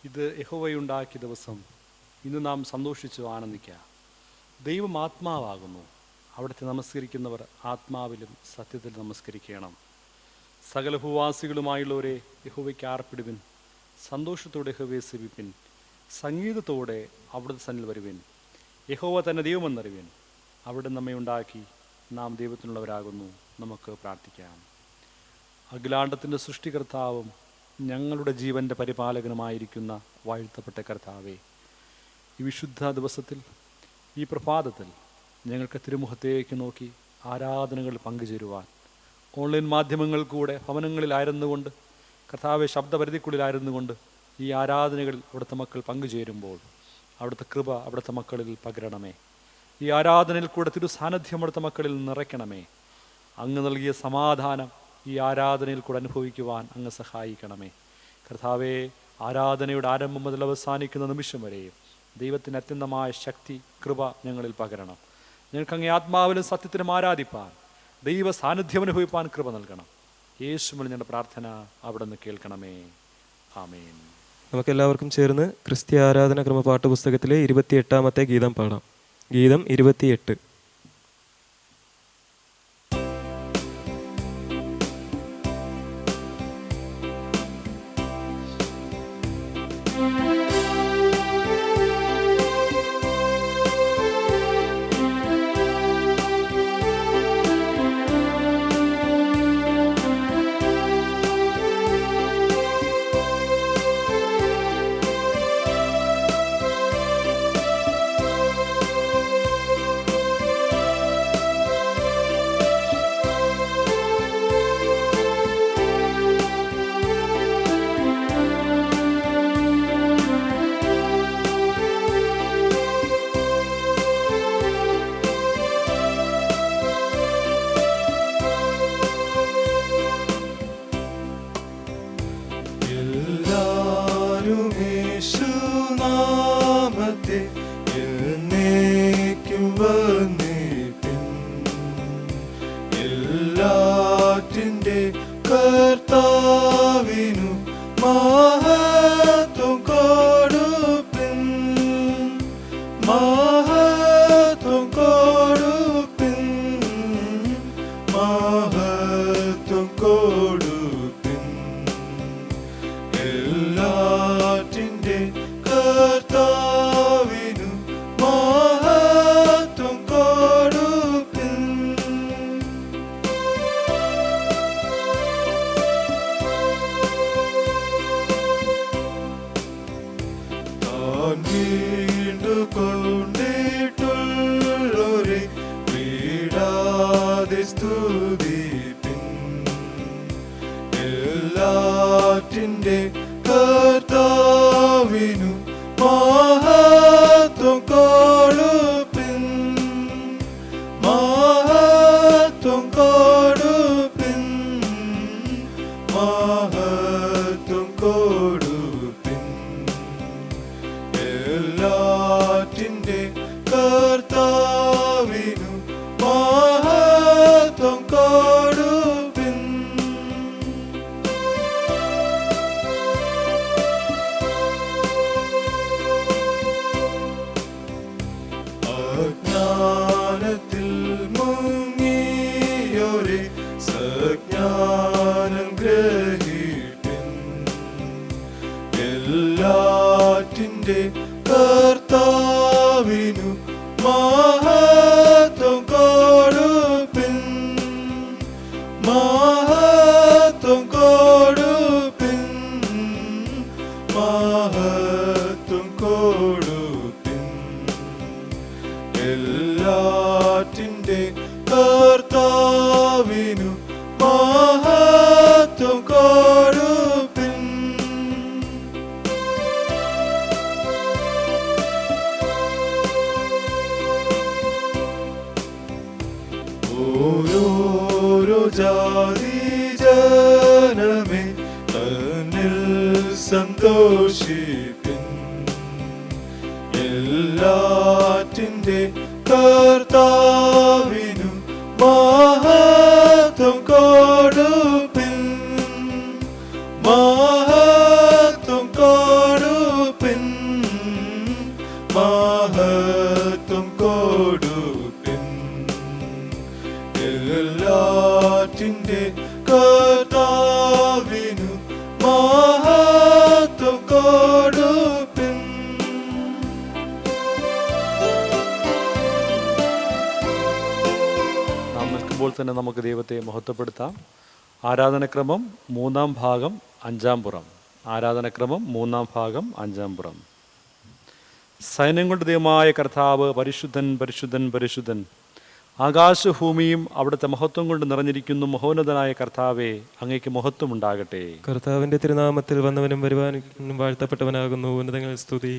ഇത് യഹോവയുണ്ടാക്കിയ ദിവസം, ഇന്ന് നാം സന്തോഷിച്ചു ആനന്ദിക്കുക. ദൈവം ആത്മാവാകുന്നു, അവിടുത്തെ നമസ്കരിക്കുന്നവർ ആത്മാവിലും സത്യത്തിൽ നമസ്കരിക്കണം. സകല ഭൂവാസികളുമായുള്ളവരെ യഹോവയ്ക്ക് ആർപ്പിടുവിൻ, സന്തോഷത്തോടെ യഹോവയെ സേവിപ്പിൻ, സംഗീതത്തോടെ അവിടുത്തെ സന്നിൽ വരുവിൻ. യഹോവ തന്നെ ദൈവമെന്നറിവിൻ, അവിടെ നമ്മെ ഉണ്ടാക്കി, നാം ദൈവത്തിനുള്ളവരാകുന്നു. നമുക്ക് പ്രാർത്ഥിക്കാം. അഖിലാണ്ടത്തിൻ്റെ സൃഷ്ടികർത്താവും ഞങ്ങളുടെ ജീവൻ്റെ പരിപാലകനുമായിരിക്കുന്ന വാഴ്ത്തപ്പെട്ട കർത്താവേ, ഈ വിശുദ്ധ ദിവസത്തിൽ, ഈ പ്രഭാതത്തിൽ ഞങ്ങൾക്ക് തിരുമുഖത്തേക്ക് നോക്കി ആരാധനകൾ പങ്കുചേരുവാൻ ഓൺലൈൻ മാധ്യമങ്ങൾ കൂടെ ഭവനങ്ങളിലായിരുന്നുകൊണ്ട്, കർത്താവെ ശബ്ദപരിധിക്കുള്ളിലായിരുന്നുകൊണ്ട് ഈ ആരാധനകളിൽ അവിടുത്തെ മക്കൾ പങ്കുചേരുമ്പോൾ അവിടുത്തെ കൃപ അവിടുത്തെ മക്കളിൽ പകരണമേ. ഈ ആരാധനയിൽ കൂടെ തിരുസാന്നിധ്യം അവിടുത്തെ മക്കളിൽ നിറയ്ക്കണമേ. അങ്ങ് നൽകിയ സമാധാനം ഈ ആരാധനയിൽ കൂടെ അനുഭവിക്കുവാൻ അങ്ങ് സഹായിക്കണമേ. കർത്താവെ, ആരാധനയുടെ ആരംഭം മുതൽ അവസാനിക്കുന്ന നിമിഷം വരെയും ദൈവത്തിന് അത്യന്തമായ ശക്തി, കൃപ ഞങ്ങളിൽ പകരണം. ഞങ്ങൾക്ക് അങ്ങേ ആത്മാവിലും സത്യത്തിനും ആരാധിപ്പാൻ, ദൈവ സാന്നിധ്യം അനുഭവിപ്പാൻ കൃപ നൽകണം. യേശുവിൽ ഞങ്ങളുടെ പ്രാർത്ഥന അവിടെ നിന്ന് കേൾക്കണമേ. ആമേൻ. നമുക്കെല്ലാവർക്കും ചേർന്ന് ക്രിസ്ത്യ ആരാധന ക്രമ പാട്ടുപുസ്തകത്തിലെ 28-ാമത്തെ ഗീതം പാടാം. ഗീതം 28. സന്തോഷിപ്പിൻ, എല്ലാറ്റിന്റെ കർത്താവിനു മഹത്വം കൊടുപ്പിൻ, മഹത്വം കൊടുപ്പിൻ. മഹത്വം കൊടുപ്പിൻ. എല്ലാറ്റിന്റെ കർത്താവിനു മഹത്വം കൊടുപ്പിൻ. നാം നിൽക്കുമ്പോൾ തന്നെ നമുക്ക് ദൈവത്തെ മഹത്വപ്പെടുത്താം. ആരാധനക്രമം 3-ാം ഭാഗം 5-ാം പുറം. ആരാധനക്രമം 3-ാം ഭാഗം 5-ാം പുറം. സൈന്യം കൊണ്ട് ദൈവമായ കർത്താവ് പരിശുദ്ധൻ പരിശുദ്ധൻ പരിശുദ്ധൻ, ആകാശഭൂമിയും അവിടുത്തെ മഹത്വം കൊണ്ട് നിറഞ്ഞിരിക്കുന്നു. മഹോന്നതനായ കർത്താവേ, അങ്ങേക്ക് മഹത്വം ഉണ്ടാകട്ടെ. കർത്താവിന്റെ തിരുനാമത്തിൽ വന്നവനും വരുവാനും വാഴ്ത്തപ്പെട്ടവനാകുന്നു. ഉന്നതങ്ങളിൽ സ്തുതി.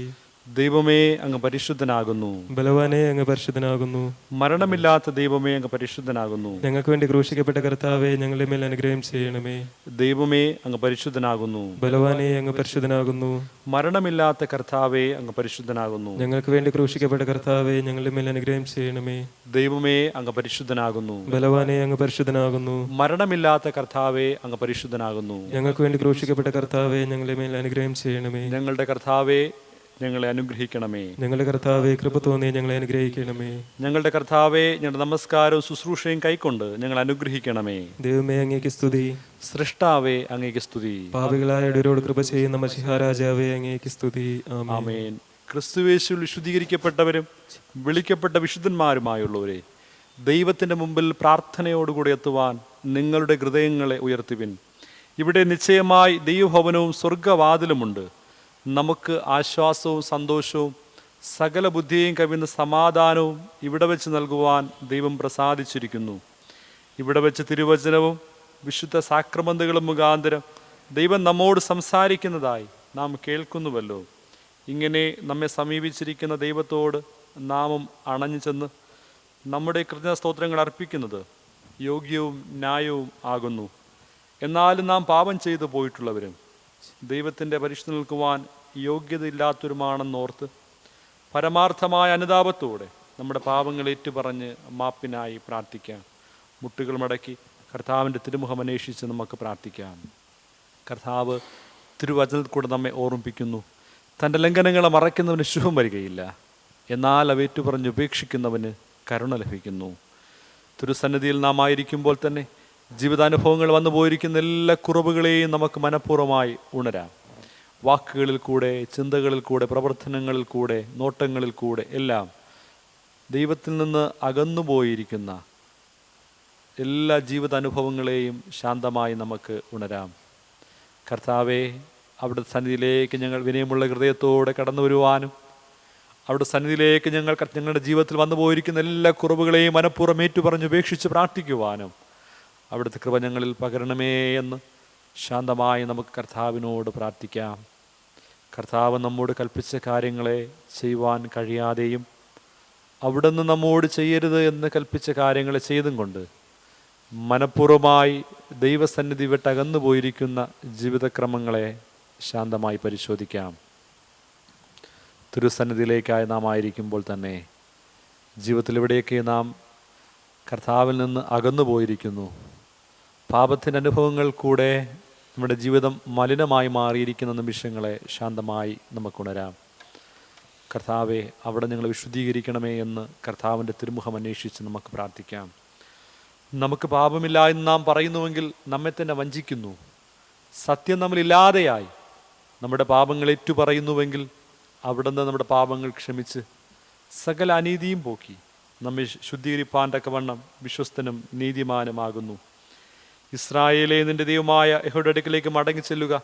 ദൈവമേ, അങ്ങ് പരിശുദ്ധനാകുന്നു. ബലവാനെ, അങ്ങ് പരിശുദ്ധനാകുന്നു. മരണമില്ലാത്ത ദൈവമേ, അങ്ങ് പരിശുദ്ധനാകുന്നു. ഞങ്ങൾക്ക് വേണ്ടി ക്രൂശിക്കപ്പെട്ട കർത്താവെ, ഞങ്ങളുടെ മേൽ അനുഗ്രഹം ചെയ്യണമേ. ദൈവമേ, അങ്ങ് പരിശുദ്ധനാകുന്നു. ബലവാനെ, അങ്ങ് പരിശുദ്ധനാകുന്നു. മരണമില്ലാത്ത കർത്താവേ, അങ്ങ് പരിശുദ്ധനാകുന്നു. ഞങ്ങൾക്ക് വേണ്ടി ക്രൂശിക്കപ്പെട്ട കർത്താവെ, ഞങ്ങളുടെ മേൽ അനുഗ്രഹം ചെയ്യണമേ. ദൈവമേ, അങ്ങ് പരിശുദ്ധനാകുന്നു. ബലവാനെ, അങ്ങ് പരിശുദ്ധനാകുന്നു. മരണമില്ലാത്ത കർത്താവേ, അങ്ങ് പരിശുദ്ധനാകുന്നു. ഞങ്ങൾക്ക് വേണ്ടി ക്രൂശിക്കപ്പെട്ട കർത്താവെ, ഞങ്ങളുടെ മേൽ അനുഗ്രഹം ചെയ്യണമേ. ഞങ്ങളുടെ കർത്താവേ, ഞങ്ങളെ അനുഗ്രഹിക്കണമേ. ഞങ്ങളുടെ കർത്താവെ, കൃപ തോന്നി ഞങ്ങളെ അനുഗ്രഹിക്കണമേ. ഞങ്ങളുടെ കർത്താവെ, ഞങ്ങളുടെ നമസ്കാരവും ശുശ്രൂഷയും കൈക്കൊണ്ട് ഞങ്ങൾ അനുഗ്രഹിക്കണമേ. ദൈവമേ, അങ്ങേക്ക് സ്തുതി. സൃഷ്ടാവേ, അങ്ങേക്ക് സ്തുതി. പാപികളായ ഇടരോട് കൃപ ചെയ്യുന്ന മശിഹാരാജാവേ, അങ്ങേക്ക് സ്തുതി. ആമേൻ. ആമേൻ. ക്രിസ്തുയേശുവിൽ വിശുദ്ധീകരിക്കപ്പെട്ടവരും വിളിക്കപ്പെട്ട വിശുദ്ധന്മാരുമായുള്ളവരെ, ദൈവത്തിൻ്റെ മുമ്പിൽ പ്രാർത്ഥനയോടുകൂടി എത്തുവാൻ നിങ്ങളുടെ ഹൃദയങ്ങളെ ഉയർത്തുവിൻ. ഇവിടെ നിശ്ചയമായി ദൈവഭവനവും സ്വർഗവാതിലുമുണ്ട്. നമുക്ക് ആശ്വാസവും സന്തോഷവും സകല ബുദ്ധിയെയും കവിയുന്ന സമാധാനവും ഇവിടെ വെച്ച് നൽകുവാൻ ദൈവം പ്രസാദിച്ചിരിക്കുന്നു. ഇവിടെ വെച്ച് തിരുവചനവും വിശുദ്ധ സാക്രമന്തകളും മുഖാന്തരം ദൈവം നമ്മോട് സംസാരിക്കുന്നതായി നാം കേൾക്കുന്നുവല്ലോ. ഇങ്ങനെ നമ്മെ സമീപിച്ചിരിക്കുന്ന ദൈവത്തോട് നാമും അണഞ്ഞു ചെന്ന് നമ്മുടെ കൃതജ്ഞസ്തോത്രങ്ങൾ അർപ്പിക്കുന്നത് യോഗ്യവും ന്യായവും ആകുന്നു. എന്നാലും നാം പാപം ചെയ്തു പോയിട്ടുള്ളവരും ദൈവത്തിൻ്റെ പരിശുദ്ധ നിൽക്കുവാൻ യോഗ്യതയില്ലാത്തവരുമാണെന്നോർത്ത് പരമാർത്ഥമായ അനുതാപത്തോടെ നമ്മുടെ പാപങ്ങൾ ഏറ്റുപറഞ്ഞ് മാപ്പിനായി പ്രാർത്ഥിക്കാം. മുട്ടുകൾ മടക്കി കർത്താവിൻ്റെ തിരുമുഖം അന്വേഷിച്ച് നമുക്ക് പ്രാർത്ഥിക്കാം. കർത്താവ് തിരുവചനത്തിൽ കൂടെ നമ്മെ ഓർമ്മിപ്പിക്കുന്നു, തൻ്റെ ലംഘനങ്ങളെ മറയ്ക്കുന്നവന് ശുഭം വരികയില്ല, എന്നാൽ അവ ഏറ്റുപറഞ്ഞ് ഉപേക്ഷിക്കുന്നവന് കരുണ ലഭിക്കുന്നു. തിരുസന്നിധിയിൽ നാം ആയിരിക്കുമ്പോൾ തന്നെ ജീവിതാനുഭവങ്ങൾ വന്നു പോയിരിക്കുന്ന എല്ലാ കുറവുകളെയും നമുക്ക് മനഃപൂർവ്വമായി ഉണരാം. വാക്കുകളിൽ കൂടെ, ചിന്തകളിൽ കൂടെ, പ്രവർത്തനങ്ങളിൽ കൂടെ, നോട്ടങ്ങളിൽ കൂടെ എല്ലാം ദൈവത്തിൽ നിന്ന് അകന്നുപോയിരിക്കുന്ന എല്ലാ ജീവിതാനുഭവങ്ങളെയും ശാന്തമായി നമുക്ക് ഉണരാം. കർത്താവെ, അവിടുത്തെ സന്നിധിയിലേക്ക് ഞങ്ങൾ വിനയമുള്ള ഹൃദയത്തോടെ കടന്നു വരുവാനും അവിടെ സന്നിധിയിലേക്ക് ഞങ്ങളുടെ ജീവിതത്തിൽ വന്നു പോയിരിക്കുന്ന എല്ലാ കുറവുകളെയും മനഃപൂർവ്വം ഏറ്റുപറഞ്ഞ് ഉപേക്ഷിച്ച് പ്രാർത്ഥിക്കുവാനും അവിടുത്തെ കൃപ ഞങ്ങളിൽ പകരണമേ എന്ന് ശാന്തമായി നമുക്ക് കർത്താവിനോട് പ്രാർത്ഥിക്കാം. കർത്താവ് നമ്മോട് കൽപ്പിച്ച കാര്യങ്ങളെ ചെയ്യുവാൻ കഴിയാതെയും അവിടുന്ന് നമ്മോട് ചെയ്യരുത് എന്ന് കൽപ്പിച്ച കാര്യങ്ങളെ ചെയ്തും കൊണ്ട് മനഃപൂർവ്വമായി ദൈവസന്നിധി വിട്ടകന്നു പോയിരിക്കുന്ന ജീവിതക്രമങ്ങളെ ശാന്തമായി പരിശോധിക്കാം. തിരുസന്നിധിയിലേക്കായി നാം ആയിരിക്കുമ്പോൾ തന്നെ ജീവിതത്തിൽ എവിടെയൊക്കെ നാം കർത്താവിൽ നിന്ന് അകന്നു പോയിരിക്കുന്നു, പാപത്തിൻ്റെ അനുഭവങ്ങൾ കൂടെ നമ്മുടെ ജീവിതം മലിനമായി മാറിയിരിക്കുന്ന നിമിഷങ്ങളെ ശാന്തമായി നമുക്കുണരാം. കർത്താവെ, അവിടെ ഞങ്ങൾ വിശുദ്ധീകരിക്കണമേ എന്ന് കർത്താവിൻ്റെ തിരുമുഖം അന്വേഷിച്ച് നമുക്ക് പ്രാർത്ഥിക്കാം. നമുക്ക് പാപമില്ല എന്ന് നാം പറയുന്നുവെങ്കിൽ നമ്മെ തന്നെ വഞ്ചിക്കുന്നു. സത്യം നമ്മളില്ലാതെയായി നമ്മുടെ പാപങ്ങൾ ഏറ്റുപറയുന്നുവെങ്കിൽ അവിടുന്ന് നമ്മുടെ പാപങ്ങൾ ക്ഷമിച്ച് സകല അനീതിയും പോക്കി നമ്മെ ശുദ്ധീകരിപ്പാൻ തക്കവണ്ണം വിശ്വസ്തനും നീതിമാനുമാകുന്നു. ഇസ്രായേലേ, നിന്റെ ദൈവമായ യഹോവയുടെ അടുക്കലേക്ക് മടങ്ങി ചെല്ലുക.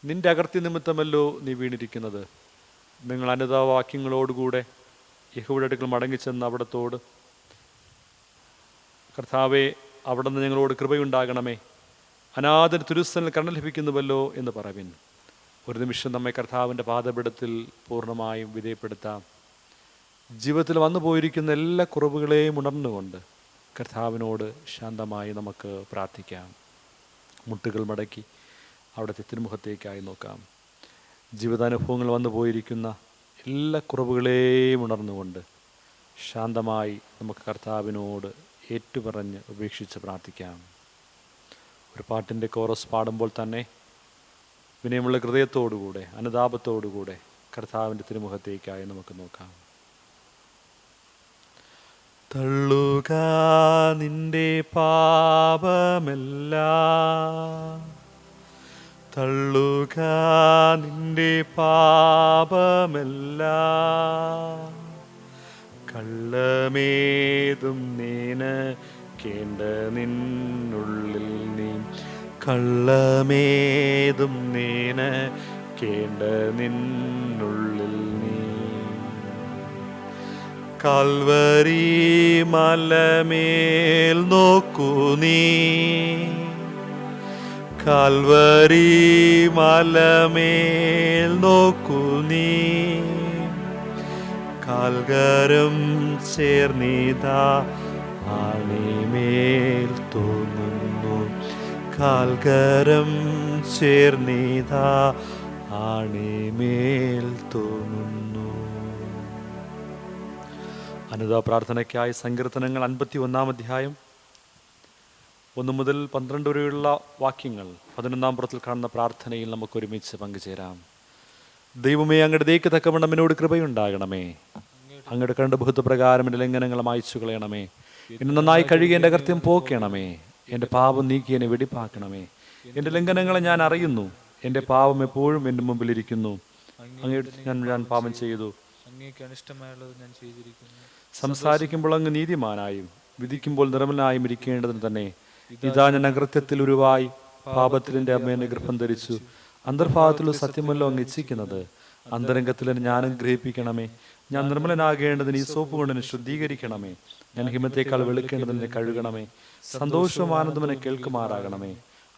നിന്റെ അകൃത്യ നിമിത്തമല്ലോ നീ വീണിരിക്കുന്നത്. നിങ്ങൾ അനുതാവാക്യങ്ങളോടുകൂടെ യഹോവയുടെ അടുക്കൽ മടങ്ങിച്ചെന്ന് അവിടത്തോട്, കർത്താവെ, അവിടുന്ന് ഞങ്ങളോട് കൃപയുണ്ടാകണമേ, അനാഥന് തിരുസനിൽ കരുണ ലഭിക്കുന്നുവല്ലോ എന്ന് പറവിൻ. ഒരു നിമിഷം നമ്മെ കർത്താവിൻ്റെ പാദപീഠത്തിൽ പൂർണ്ണമായും വിധേയപ്പെടുത്താം. ജീവിതത്തിൽ വന്നു പോയിരിക്കുന്ന എല്ലാ കുറവുകളെയും ഉണർന്നുകൊണ്ട് കർത്താവിനോട് ശാന്തമായി നമുക്ക് പ്രാർത്ഥിക്കാം. മുട്ടുകൾ മടക്കി അവിടുത്തെ തിരുമുഖത്തേക്കായി നോക്കാം. ജീവിതാനുഭവങ്ങൾ വന്നു പോയിരിക്കുന്ന എല്ലാ കുറവുകളെയും ഉണർന്നുകൊണ്ട് ശാന്തമായി നമുക്ക് കർത്താവിനോട് ഏറ്റുപറഞ്ഞ് ഉപേക്ഷിച്ച് പ്രാർത്ഥിക്കാം. ഒരു പാട്ടിൻ്റെ കോറസ് പാടുമ്പോൾ തന്നെ വിനയമുള്ള ഹൃദയത്തോടുകൂടെ, അനുതാപത്തോടുകൂടെ കർത്താവിൻ്റെ തിരുമുഖത്തേക്കായി നമുക്ക് നോക്കാം. തള്ളുക നിന്റെ പാപമെല്ലാം, തള്ളുക നിന്റെ പാപമെല്ലാം, കള്ളമേതും നീനക്കേണ്ട നിന്നുള്ളിൽ നീ, കള്ളമേതും നീനക്കേണ്ട നിന്നുള്ളിൽ നീ. കാൽവരി മലമേൽ നോക്കൂ നീ, കാൽവരി മലമേൽ നോക്കൂ നീ, കാൽകരം ചേർന്നിതാ ആണിമേൽ തോന്നുന്നു, കാൽകരം ചേർന്നിതാ ആണിമേൽ തോന്നുന്നു. അനുതാ പ്രാർത്ഥനയ്ക്കായി സങ്കീർത്തനങ്ങൾ 51-ാം അധ്യായം 1 മുതൽ 12 വരെയുള്ള വാക്യങ്ങൾ 11-ാം പുറത്തിൽ കാണുന്ന പ്രാർത്ഥനയിൽ നമുക്ക് ഒരുമിച്ച് പങ്കുചേരാം. ദൈവമേ, അങ്ങയുടെ ദയക്ക് തക്കവണ്ണം എന്നോട് കൃപയുണ്ടാകണമേ. അങ്ങയുടെ കണ്ട ബഹുത്വപ്രകാരം എൻ്റെ ലംഘനങ്ങൾ മായ്ച്ചു കളയണമേ. എന്നെ നന്നായി കഴുകി എൻ്റെ കൃത്യം പോക്കണമേ. എൻ്റെ പാപം നീക്കി എന്നെ വെടിപ്പാക്കണമേ. എൻ്റെ ലംഘനങ്ങളെ ഞാൻ അറിയുന്നു, എൻ്റെ പാപം എപ്പോഴും എൻ്റെ മുമ്പിലിരിക്കുന്നു. അങ്ങയുടെ ഞാൻ പാപം ചെയ്തു, അങ്ങേക്ക് അനിഷ്ടമായുള്ളത് ഞാൻ ചെയ്തിരിക്കുന്നു. സംസാരിക്കുമ്പോൾ അങ്ങ് നീതിമാനായും വിധിക്കുമ്പോൾ നിർമ്മലനായും ഇരിക്കേണ്ടതിന് തന്നെ. ഇതാ ഞാൻ അകൃത്യത്തിൽ ഉരുവായി പാപത്തിൽ എൻ്റെ അമ്മേനെ ഗർഭം ധരിച്ചു. അന്തർഭാഗത്തിലുള്ള സത്യമല്ലോ അങ്ങ് ഇച്ഛിക്കുന്നത്. അന്തരംഗത്തിൽ ഞാൻ ഗ്രഹിപ്പിക്കണമേ. ഞാൻ നിർമ്മലനാകേണ്ടതിന് ഈ സോപ്പ് കൊണ്ട് എന്നെ ശുദ്ധീകരിക്കണമേ. ഞാൻ ഹിമത്തേക്കാൾ വെളുക്കേണ്ടതിനെ കഴുകണമേ. സന്തോഷവും ആനന്ദമെന്നെ കേൾക്കുമാറാകണമേ.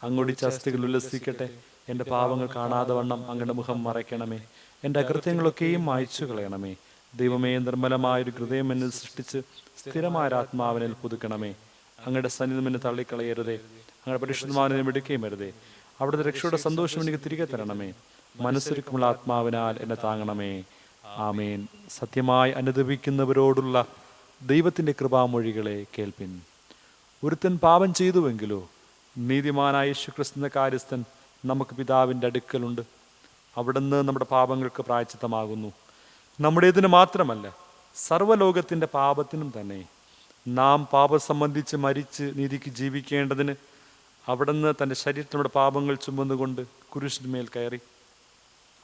അങ്ങൊടിച്ച അസ്ഥികൾ ഉല്ലസിക്കട്ടെ. എൻ്റെ പാപങ്ങൾ കാണാതെ വണ്ണം അങ്ങയുടെ മുഖം മറയ്ക്കണമേ. എൻ്റെ അകൃത്യങ്ങളൊക്കെയും മായ്ച്ചു കളയണമേ. ദൈവമേ, നിർമ്മലമായൊരു ഹൃദയം എന്നെ സൃഷ്ടിച്ച് സ്ഥിരമായ ആത്മാവിനെ പുതുക്കണമേ. അങ്ങയുടെ സന്നിധം എന്നെ തള്ളിക്കളയരുതേ. അങ്ങയുടെ പരിശുദ്ധമാവിനെ എടുക്കുകയും അരുതേ. അവിടുത്തെ രക്ഷയുടെ സന്തോഷം എനിക്ക് തിരികെ തരണമേ. മനസ്സൊരുക്കമുള്ള ആത്മാവിനാൽ എന്നെ താങ്ങണമേ. ആമേൻ. സത്യമായി അനുദപിക്കുന്നവരോടുള്ള ദൈവത്തിൻ്റെ കൃപാമൊഴികളെ കേൾപ്പിൻ. ഒരുത്തൻ പാപം ചെയ്തുവെങ്കിലോ നീതിമാനായ യേശുക്രിസ്തുവിന്റെ കാര്യസ്ഥൻ നമുക്ക് പിതാവിൻ്റെ അടുക്കലുണ്ട്. അവിടുന്ന് നമ്മുടെ പാപങ്ങൾക്ക് പ്രായശ്ചിത്തമാകുന്നു. നമ്മുടേതിന് മാത്രമല്ല, സർവ്വലോകത്തിൻ്റെ പാപത്തിനും തന്നെ. നാം പാപം സംബന്ധിച്ച് മരിച്ച് നീതിക്ക് ജീവിക്കേണ്ടതിന് അവിടുന്ന് തൻ്റെ ശരീരത്തിലൂടെ പാപങ്ങൾ ചുമന്നുകൊണ്ട് കുരിശിന്മേൽ കയറി.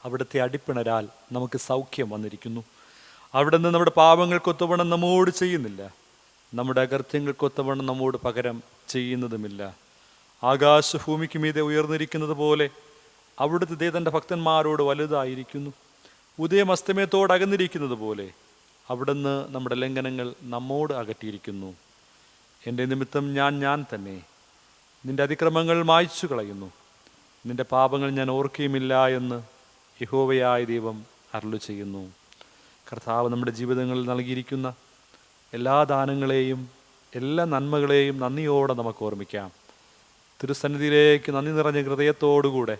അവിടുത്തെ അടിപ്പിണരാൽ നമുക്ക് സൗഖ്യം വന്നിരിക്കുന്നു. അവിടുന്ന് നമ്മുടെ പാപങ്ങൾക്കൊത്തവണ്ണം നമ്മോട് ചെയ്യുന്നില്ല, നമ്മുടെ അകൃത്യങ്ങൾക്കൊത്തവണ്ണം നമ്മോട് പകരം ചെയ്യുന്നതുമില്ല. ആകാശഭൂമിക്ക് മീതെ ഉയർന്നിരിക്കുന്നത് പോലെ അവിടുത്തെ ദയ തൻ്റെ ഭക്തന്മാരോട് വലുതായിരിക്കുന്നു. ഉദയം അസ്തമയത്തോട് അകന്നിരിക്കുന്നത് പോലെ അവിടുന്ന് നമ്മുടെ ലംഘനങ്ങൾ നമ്മോട് അകറ്റിയിരിക്കുന്നു. എൻ്റെ നിമിത്തം ഞാൻ തന്നെ നിന്റെ അതിക്രമങ്ങൾ മായ്ച്ചു കളയുന്നു. നിന്റെ പാപങ്ങൾ ഞാൻ ഓർക്കുകയുമില്ല എന്ന് യഹോവയായ ദൈവം അരുളി ചെയ്യുന്നു. കർത്താവ് നമ്മുടെ ജീവിതങ്ങളിൽ നൽകിയിരിക്കുന്ന എല്ലാ ദാനങ്ങളെയും എല്ലാ നന്മകളെയും നന്ദിയോടെ നമുക്ക് ഓർമ്മിക്കാം. തിരുസന്നിധിയിലേക്ക് നന്ദി നിറഞ്ഞ ഹൃദയത്തോടുകൂടെ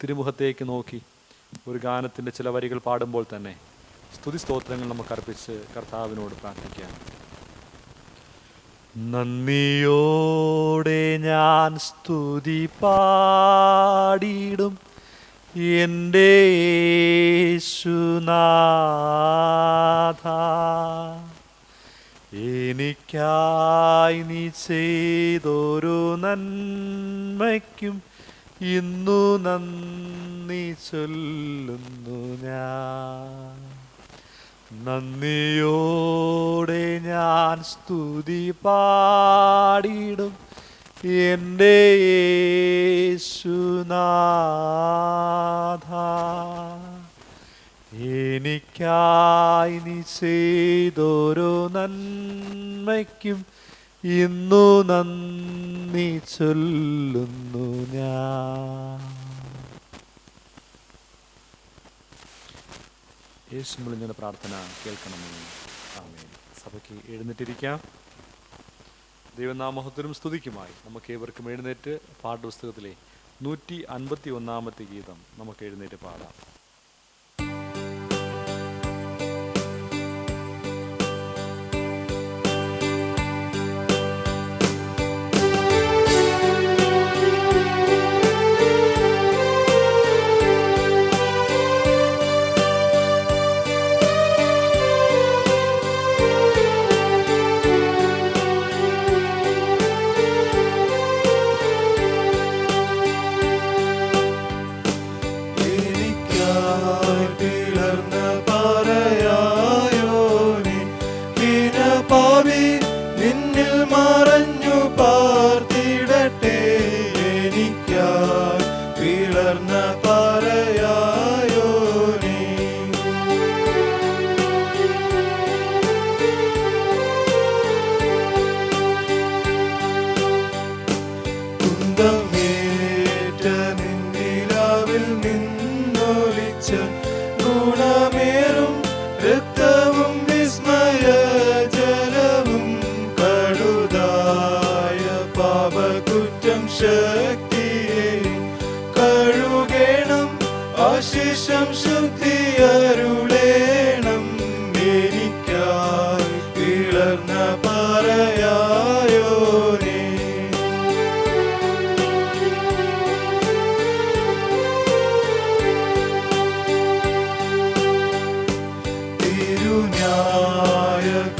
തിരുമുഖത്തേക്ക് നോക്കി ഒരു ഗാനത്തിൻ്റെ ചില വരികൾ പാടുമ്പോൾ തന്നെ സ്തുതി സ്തോത്രങ്ങൾ നമുക്ക് അർപ്പിച്ച് കർത്താവിനോട് പ്രാർത്ഥിക്കാം. നന്ദിയോടെ ഞാൻ സ്തുതി പാടിയിടും എൻ്റെ യേശുനാഥ. എനിക്കായി നീ ചെയ്തൊരു നന്മയ്ക്കും ഇന്നു നന്ദി ചൊല്ലുന്നു ഞാൻ. നന്ദിയോടെ ഞാൻ സ്തുതി പാടിയിടും എൻ്റെ യേശുനാഥ. എനിക്കായി നീ ചെയ്തൊരു നന്മയ്ക്കും ഇന്നു നന്ദി ചൊല്ലുന്നു ഞാൻ. യേശു വിളിഞ്ഞ പ്രാർത്ഥന കേൾക്കണമേ. ആമേൻ. സഭയ്ക്ക് എഴുന്നേറ്റിരിക്കാം. ദൈവനാമഹത്വനും സ്തുതിക്കുമായി നമുക്ക് ഏവർക്കും എഴുന്നേറ്റ് പാഠപുസ്തകത്തിലെ 151-ാമത്തെ ഗീതം നമുക്ക് എഴുന്നേറ്റ് പാടാം.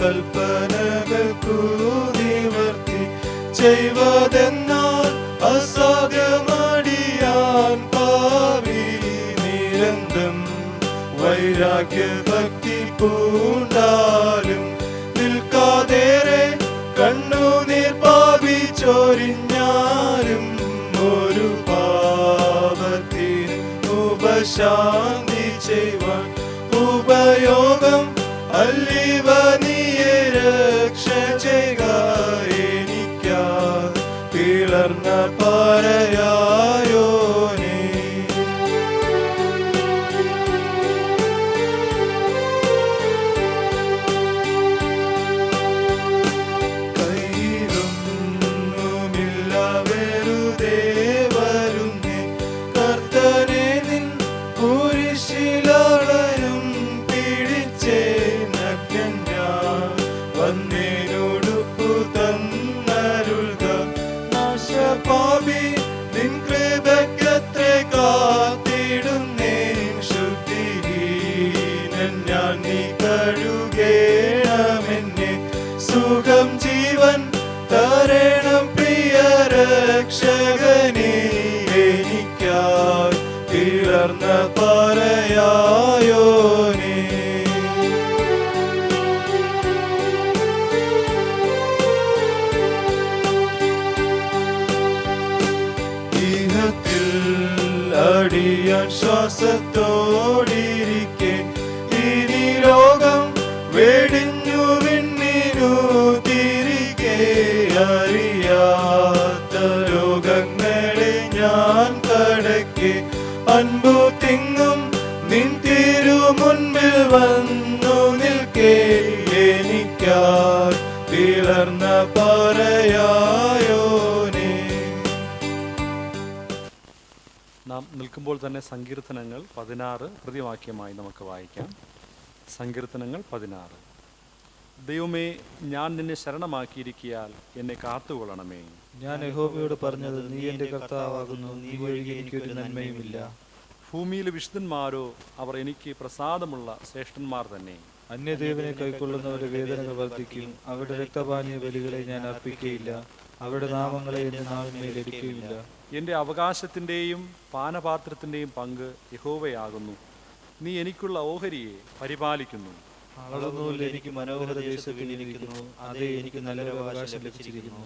കൽപ്പനകൾക്കു നിവർത്തി ചെയ്വതെന്നാൽ അസാധ്യമടിയാൻ പാവി നിരന്തം വൈരാഗ്യഭക്തി പൂണ്ടാലും നിൽക്കാതേറെ കണ്ണുനീർ പാപി ചൊരിഞ്ഞാലും ഒരു പാപത്തിൽ ഉപശാന്തി ചെയ്യുവാൻ ഉപയോഗം അല്ലിവ നീയെ രക്ഷ ചെയ്യുക എനിക്കാ പിളർന്ന പറയായോനേ. കയ്യിലൊന്നുമില്ല വെറുതെ വരുന്നേ കർത്തനെ നിൻ കുരിശിലളയും പിടിച്ചേ നഗ്നൻ ഞാൻ വന്നേനോടുപ്പു തന്നരുൾക നാശപാപി നിൻ കൃപയ്ക്കത്രേ കാത്തിടുന്നേ ശുദ്ധിഹീനൻ ഞാൻ നീ കഴുകേണമെന്നെ സുഖം ജീവൻ തരണം പ്രിയ രക്ഷകനേ എനിക്കായി പിളർന്ന പറയായോനേ. ഇഹത്തിൽ അടിയാൻ ശ്വാസത്തോടിരിക്കെ ഇനി ലോകം വെടിഞ്ഞു വിണ്ണിനു തിരികെ അറിയാത്ത ലോകങ്ങളെ ഞാൻ കടക്കെ അൻപു തിങ്ങും നിൻ തിരു മുൻപിൽ വന്നു നിൽക്കേ എനിക്കായി പിളർന്ന പറയായോനേ. നാം നിൽക്കുമ്പോൾ തന്നെ സങ്കീർത്തനങ്ങൾ 16 പ്രതിവാക്യമായി നമുക്ക് വായിക്കാം. സങ്കീർത്തനങ്ങൾ 16. ദൈവമേ, ഞാൻ നിന്നെ ശരണമാക്കിയിരിക്കിയാൽ എന്നെ കാത്തുകൊള്ളണമേ. ഞാൻ യഹോവയോട് പറഞ്ഞത്, നീ എൻ്റെ കർത്താവാകുന്നു, നീ ഒഴികെ എനിക്കൊരു നന്മയുമില്ല. ഭൂമിയിലെ വിശുദ്ധന്മാരോ അവർ എനിക്ക് പ്രസാദമുള്ള ശ്രേഷ്ഠന്മാർ തന്നെ. അന്യദേവനെ കൈക്കൊള്ളുന്നവരുടെ വേദനകൾ വർദ്ധിക്കും. അവരുടെ രക്തപാനീയ ബലികളെ ഞാൻ അർപ്പിക്കുകയില്ല. അവരുടെ നാമങ്ങളെ എൻ്റെ നാവിന്മേൽ എടുക്കുകയില്ല. എൻ്റെ അവകാശത്തിൻ്റെയും പാനപാത്രത്തിൻ്റെയും പങ്ക് യഹോവയാകുന്നു. നീ എനിക്കുള്ള ഓഹരിയെ പരിപാലിക്കുന്നു. അളവുനൂൽ എനിക്ക് മനോഹര ദേശത്തിലിരിക്കുന്നു. അതേ, എനിക്ക് നല്ലൊരു അവകാശം ലഭിച്ചിരിക്കുന്നു.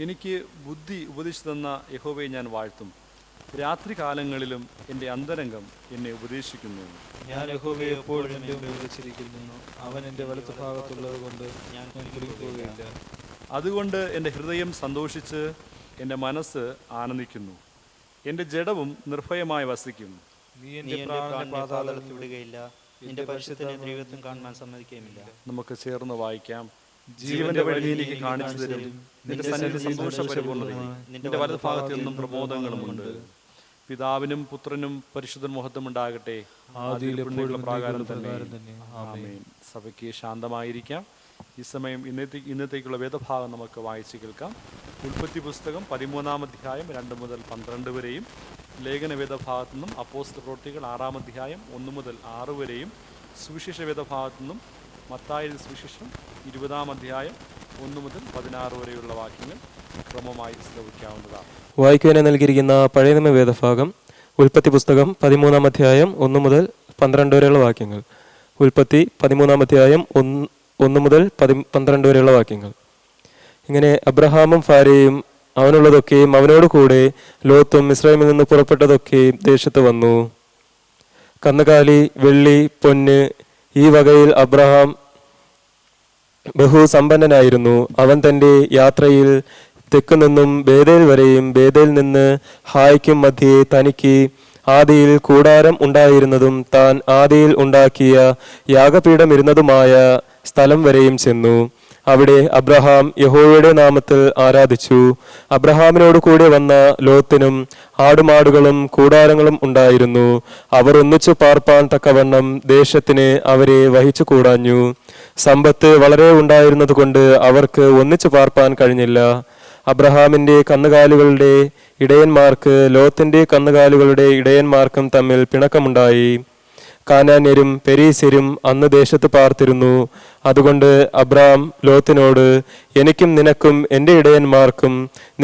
എനിക്ക് ബുദ്ധി ഉപദേശിച്ചു തന്ന യഹോവയെ ഞാൻ വാഴ്ത്തും. രാത്രികാലങ്ങളിലും എൻ്റെ അന്തരംഗം എന്നെ ഉപദേശിക്കുന്നു. ഞാൻ യഹോവയെ എപ്പോഴും എൻ്റെ മുമ്പിൽ വിളിച്ചിരിക്കുന്നു. അവൻ എൻ്റെ വലത്ത് ഭാഗത്തുള്ളത് കൊണ്ട് ഞാൻ കുലുങ്ങിപ്പോവുകയില്ല. അതുകൊണ്ട് എൻ്റെ ഹൃദയം സന്തോഷിച്ച് എൻ്റെ മനസ്സ് ആനന്ദിക്കുന്നു. എൻ്റെ ജഡവും നിർഭയമായി വസിക്കും. നീ എൻ്റെ പ്രാണനെ പാതാളത്തിൽ വിടുകയില്ല. നിന്റെ പരിശുദ്ധനെ ദൈവത്വം കാണാൻ സമ്മതിക്കുകയുമില്ല. നമുക്ക് ചേർന്ന് വായിക്കാം. ജീവന്റെ വഴി എനിക്ക് കാണിച്ചു തരും. നിന്റെ സന്നിധി സന്തോഷപരിപൂർണ്ണതയും നിന്റെ വലത് ഭാഗത്ത് നിന്നും പ്രമോദങ്ങളുമുണ്ട്. പിതാവിനും പുത്രനും പരിശുദ്ധ മുഹത്തും ഉണ്ടാകട്ടെ. പ്രകാരം തന്നെ ആമേൻ. സഭയ്ക്ക് ശാന്തമായിരിക്കാം. ഈ സമയം ഇന്നത്തേക്കുള്ള വേദഭാഗം നമുക്ക് വായിച്ചു കേൾക്കാം. ഉൽപ്പത്തി പുസ്തകം 13-ാം അധ്യായം 2 മുതൽ 12 വരെയും, ലേഖന വേദഭാഗത്തു നിന്നും അപ്പോസ്തല പ്രവൃത്തികൾ 6-ാം അധ്യായം 1 മുതൽ 6 വരെയും, സുവിശേഷ വേദഭാഗത്തു നിന്നും മത്തായിയുടെ സുവിശേഷം 20-ാം അധ്യായം 1 മുതൽ 16 വരെയുള്ള വാക്യങ്ങൾ ക്രമമായി ശ്രവിക്കാവുന്നതാണ്. വായിക്കുവാനായി നൽകിയിരിക്കുന്ന പഴയ നിയമ വേദഭാഗം ഉൽപ്പത്തി പുസ്തകം 13-ാം അധ്യായം 1 മുതൽ 12 വരെയുള്ള വാക്യങ്ങൾ. ഉൽപ്പത്തി 13-ാം അധ്യായം 1 മുതൽ 12 വരെയുള്ള വാക്യങ്ങൾ. ഇങ്ങനെ അബ്രഹാമും ഭാര്യയും അവനുള്ളതൊക്കെയും അവനോട് കൂടെ ലോത്തും ഇസ്രായേലിൽ നിന്ന് പുറപ്പെട്ടതൊക്കെയും ദേശത്ത് വന്നു. കന്നുകാലി, വെള്ളി, പൊന്ന് ഈ വകയിൽ അബ്രഹാം ബഹുസമ്പന്നനായിരുന്നു. അവൻ തൻ്റെ യാത്രയിൽ തെക്ക് നിന്നും ബേതേൽ വരെയും ബേതേൽ നിന്ന് ഹായ്ക്കും മധ്യേ തനിക്ക് ആദിയിൽ കൂടാരം ഉണ്ടായിരുന്നതും താൻ ആദിയിൽ ഉണ്ടാക്കിയ യാഗപീഠം ഇരുന്നതുമായ സ്ഥലം വരെയും ചെന്നു. അവിടെ അബ്രഹാം യഹോവയുടെ നാമത്തിൽ ആരാധിച്ചു. അബ്രഹാമിനോട് കൂടെ വന്ന ലോത്തിനും ആടുമാടുകളും കൂടാരങ്ങളും ഉണ്ടായിരുന്നു. അവർ ഒന്നിച്ചു പാർപ്പാൻ തക്കവണ്ണം ദേശത്തിന് അവരെ വഹിച്ചു കൂടാഞ്ഞു. സമ്പത്ത് വളരെ ഉണ്ടായിരുന്നത് കൊണ്ട് അവർക്ക് ഒന്നിച്ചു പാർപ്പാൻ കഴിഞ്ഞില്ല. അബ്രഹാമിന്റെ കന്നുകാലികളുടെ ഇടയന്മാർക്ക് ലോത്തിന്റെ കന്നുകാലികളുടെ ഇടയന്മാർക്കും തമ്മിൽ പിണക്കമുണ്ടായി. കാനാന്യരും പെരീസ്യരും അന്ന് ദേശത്ത് പാർത്തിരുന്നു. അതുകൊണ്ട് അബ്രാം ലോത്തിനോട്, എനിക്കും നിനക്കും എൻ്റെ ഇടയന്മാർക്കും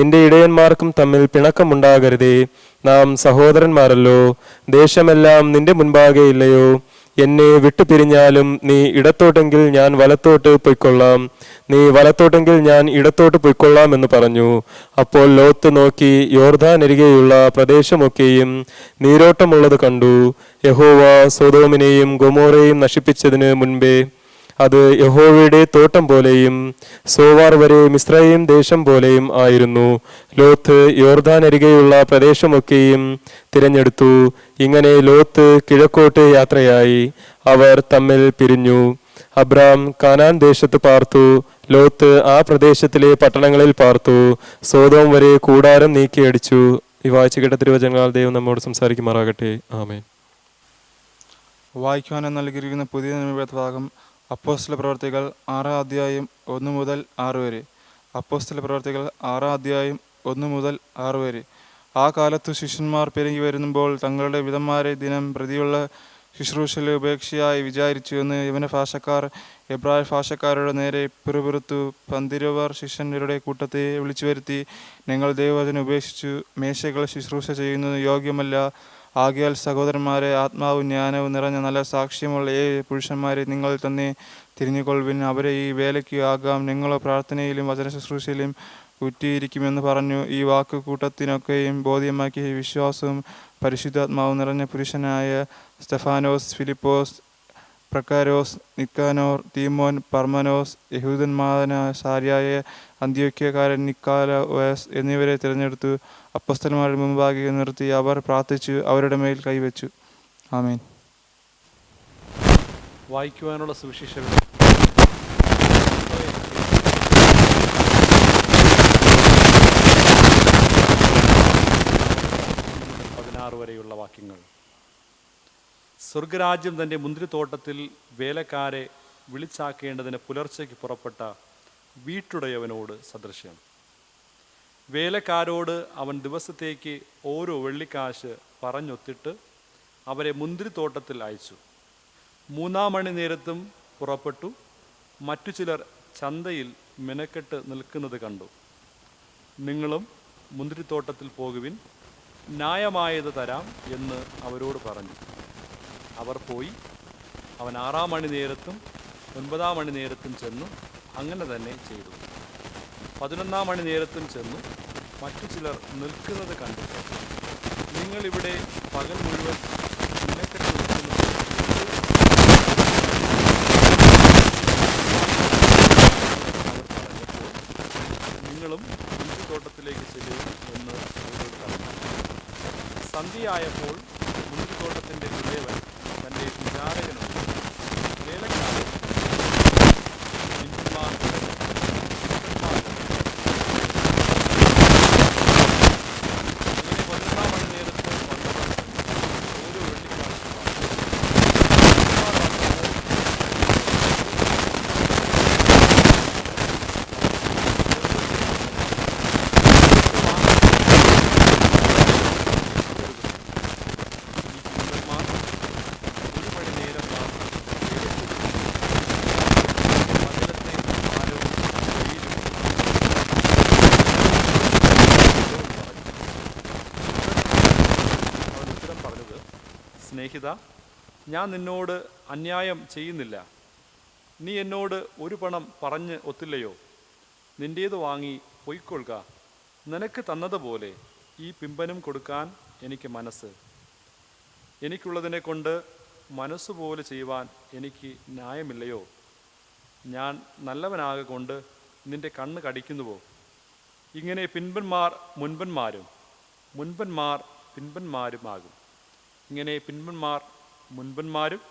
നിന്റെ ഇടയന്മാർക്കും തമ്മിൽ പിണക്കമുണ്ടാകരുതേ, നാം സഹോദരന്മാരല്ലോ, ദേശമെല്ലാം നിന്റെ മുൻപാകെ ഇല്ലയോ? എന്നെ വിട്ടുപിരിഞ്ഞാലും നീ ഇടത്തോട്ടെങ്കിൽ ഞാൻ വലത്തോട്ട് പൊയ്ക്കൊള്ളാം, നീ വലത്തോട്ടെങ്കിൽ ഞാൻ ഇടത്തോട്ട് പൊയ്ക്കൊള്ളാം എന്ന് പറഞ്ഞു. അപ്പോൾ ലോത്ത് നോക്കി യോർദാനരികെയുള്ള പ്രദേശമൊക്കെയും നീരോട്ടമുള്ളത് കണ്ടു. യഹോവ സൊദോമിനെയും ഗൊമോറയെയും നശിപ്പിച്ചതിന് മുൻപേ അത് യഹോവയുടെ തോട്ടം പോലെയും സോവാർ വരെ മിസ്രയീം ദേശം പോലെയും ആയിരുന്നു. ലോത്ത് യോർദാനരികെയുള്ള പ്രദേശമൊക്കെയും തിരഞ്ഞെടുത്തു. ഇങ്ങനെ ലോത്ത് കിഴക്കോട്ട് യാത്രയായി. അവർ തമ്മിൽ പിരിഞ്ഞു. അബ്രാം കാനാൻ ദേശത്ത് പാർത്തു. ലോത്ത് ആ പ്രദേശത്തിലെ പട്ടണങ്ങളിൽ പാർത്തു. സോദോം വരെ കൂടാരം നീക്കിയടിച്ചു. ഈ വായിച്ചു കേട്ട തിരുവചനങ്ങളാൽ ദൈവം നമ്മോട് സംസാരിക്കുമാറാകട്ടെ. ആമേൻ. വായിക്കുവാൻ നൽകിയിരിക്കുന്ന പുതിയ നിയമഭാഗം അപ്പോസ്തല പ്രവർത്തികൾ 6 അധ്യായം 1 മുതൽ 6 വരെ. അപ്പോസ്തല പ്രവർത്തികൾ 6 അധ്യായം 1 മുതൽ 6 വരെ. ആ കാലത്തു ശിഷ്യന്മാർ പെരുകി വരുമ്പോൾ തങ്ങളുടെ വിധന്മാരെ ദിനം പ്രതിയുള്ള ശുശ്രൂഷയിലെ ഉപേക്ഷയായി വിചാരിച്ചു എന്ന് യവന ഭാഷക്കാർ എബ്രായ ഭാഷക്കാരുടെ നേരെ പിറുപിറുത്തു. പന്തിരുവർ ശിഷ്യന്മാരുടെ കൂട്ടത്തെ വിളിച്ചു വരുത്തി, നിങ്ങൾ ദൈവവചനം ഉപേക്ഷിച്ചു മേശകൾ ശുശ്രൂഷ ചെയ്യുന്നത് യോഗ്യമല്ല. ആകയാൽ സഹോദരന്മാരെ, ആത്മാവും ജ്ഞാനവും നിറഞ്ഞ നല്ല സാക്ഷ്യമുള്ള പുരുഷന്മാരെ നിങ്ങൾ തന്നെ തിരിഞ്ഞുകൊള്ളുവിൻ. അവരെ ഈ വേലയ്ക്ക് ആകാം. നിങ്ങളോ പ്രാർത്ഥനയിലും വചന ശുശ്രൂഷയിലും ഉറ്റിയിരിക്കുമെന്ന് പറഞ്ഞു. ഈ വാക്ക് കൂട്ടത്തിനൊക്കെയും ബോധ്യമാക്കി വിശ്വാസവും പരിശുദ്ധാത്മാവും നിറഞ്ഞ പുരുഷനായ സ്തെഫാനോസ്, ഫിലിപ്പോസ്, പ്രക്കാരോസ്, നിക്കാനോർ, തീമോൻ, പർമനോസ്, യഹൂദന്മാരായ സാര്യായ അന്ത്യോക്യക്കാരൻ നിക്കാലോസ് എന്നിവരെ തിരഞ്ഞെടുത്തു. അപ്പോസ്തലന്മാരുടെ മുമ്പാകെ നിർത്തി അവർ പ്രാർത്ഥിച്ചു, അവരുടെ മേൽ കൈവച്ചു. ആമേൻ. വായിക്കുവാനുള്ള സുവിശേഷം 16 വരെയുള്ള വാക്യങ്ങൾ. സ്വർഗരാജ്യം തൻ്റെ മുന്തിരിത്തോട്ടത്തിൽ വേലക്കാരെ വിളിച്ചാക്കേണ്ടതിന് പുലർച്ചയ്ക്ക് പുറപ്പെട്ട വീട്ടുടയവനോട് സദൃശ്യം. വേലക്കാരോട് അവൻ ദിവസത്തേക്ക് ഓരോ വെള്ളിക്കാശ് പറഞ്ഞൊത്തിട്ട് അവരെ മുന്തിരിത്തോട്ടത്തിൽ അയച്ചു. 3-ാം മണി നേരത്തും പുറപ്പെട്ടു. മറ്റു ചിലർ ചന്തയിൽ മെനക്കെട്ട് നിൽക്കുന്നത് കണ്ടു. നിങ്ങളും മുന്തിരിത്തോട്ടത്തിൽ പോകുവിൻ, ന്യായമായത് തരാം എന്ന് അവരോട് പറഞ്ഞു. അവർ പോയി. അവൻ 6-ാം മണി നേരത്തും 9-ാം മണി നേരത്തും ചെന്നു. അങ്ങനെ തന്നെ ചെയ്തു. 11-ാം മണി നേരത്തും ചെന്നു. മറ്റു ചിലർ നിൽക്കുന്നത് കണ്ടു. നിങ്ങളിവിടെ പകൽ മുഴുവൻ മെനക്കെട്ട് നിൽക്കുന്നത് നിങ്ങളും മുന്തിരിത്തോട്ടത്തിലേക്ക് ചെല്ലുക എന്ന് അവരോട് പറഞ്ഞു. സന്ധ്യയായപ്പോൾ മുന്തിരിത്തോട്ടത്തിൻ്റെ ഉടയവൻ തൻ്റെ വിചാരകനോട് വേലക്കാരെ സ്നേഹിത, ഞാൻ നിന്നോട് അന്യായം ചെയ്യുന്നില്ല. നീ എന്നോട് ഒരു പണം പറഞ്ഞ് ഒത്തില്ലയോ? നിൻ്റേത് വാങ്ങി പൊയ്ക്കൊള്ളുക. നിനക്ക് തന്നതുപോലെ ഈ പിമ്പനും കൊടുക്കാൻ എനിക്ക് മനസ്സ്. എനിക്കുള്ളതിനെ കൊണ്ട് മനസ്സുപോലെ ചെയ്യുവാൻ എനിക്ക് ന്യായമില്ലയോ? ഞാൻ നല്ലവനാകെ കൊണ്ട് നിന്റെ കണ്ണ് കടിക്കുന്നുവോ? ഇങ്ങനെ പിൻപന്മാർ മുൻപന്മാരും മുൻപന്മാർ പിൻപന്മാരുമാകും. ഇങ്ങനെ പിൻപന്മാർ മുൻപന്മാരും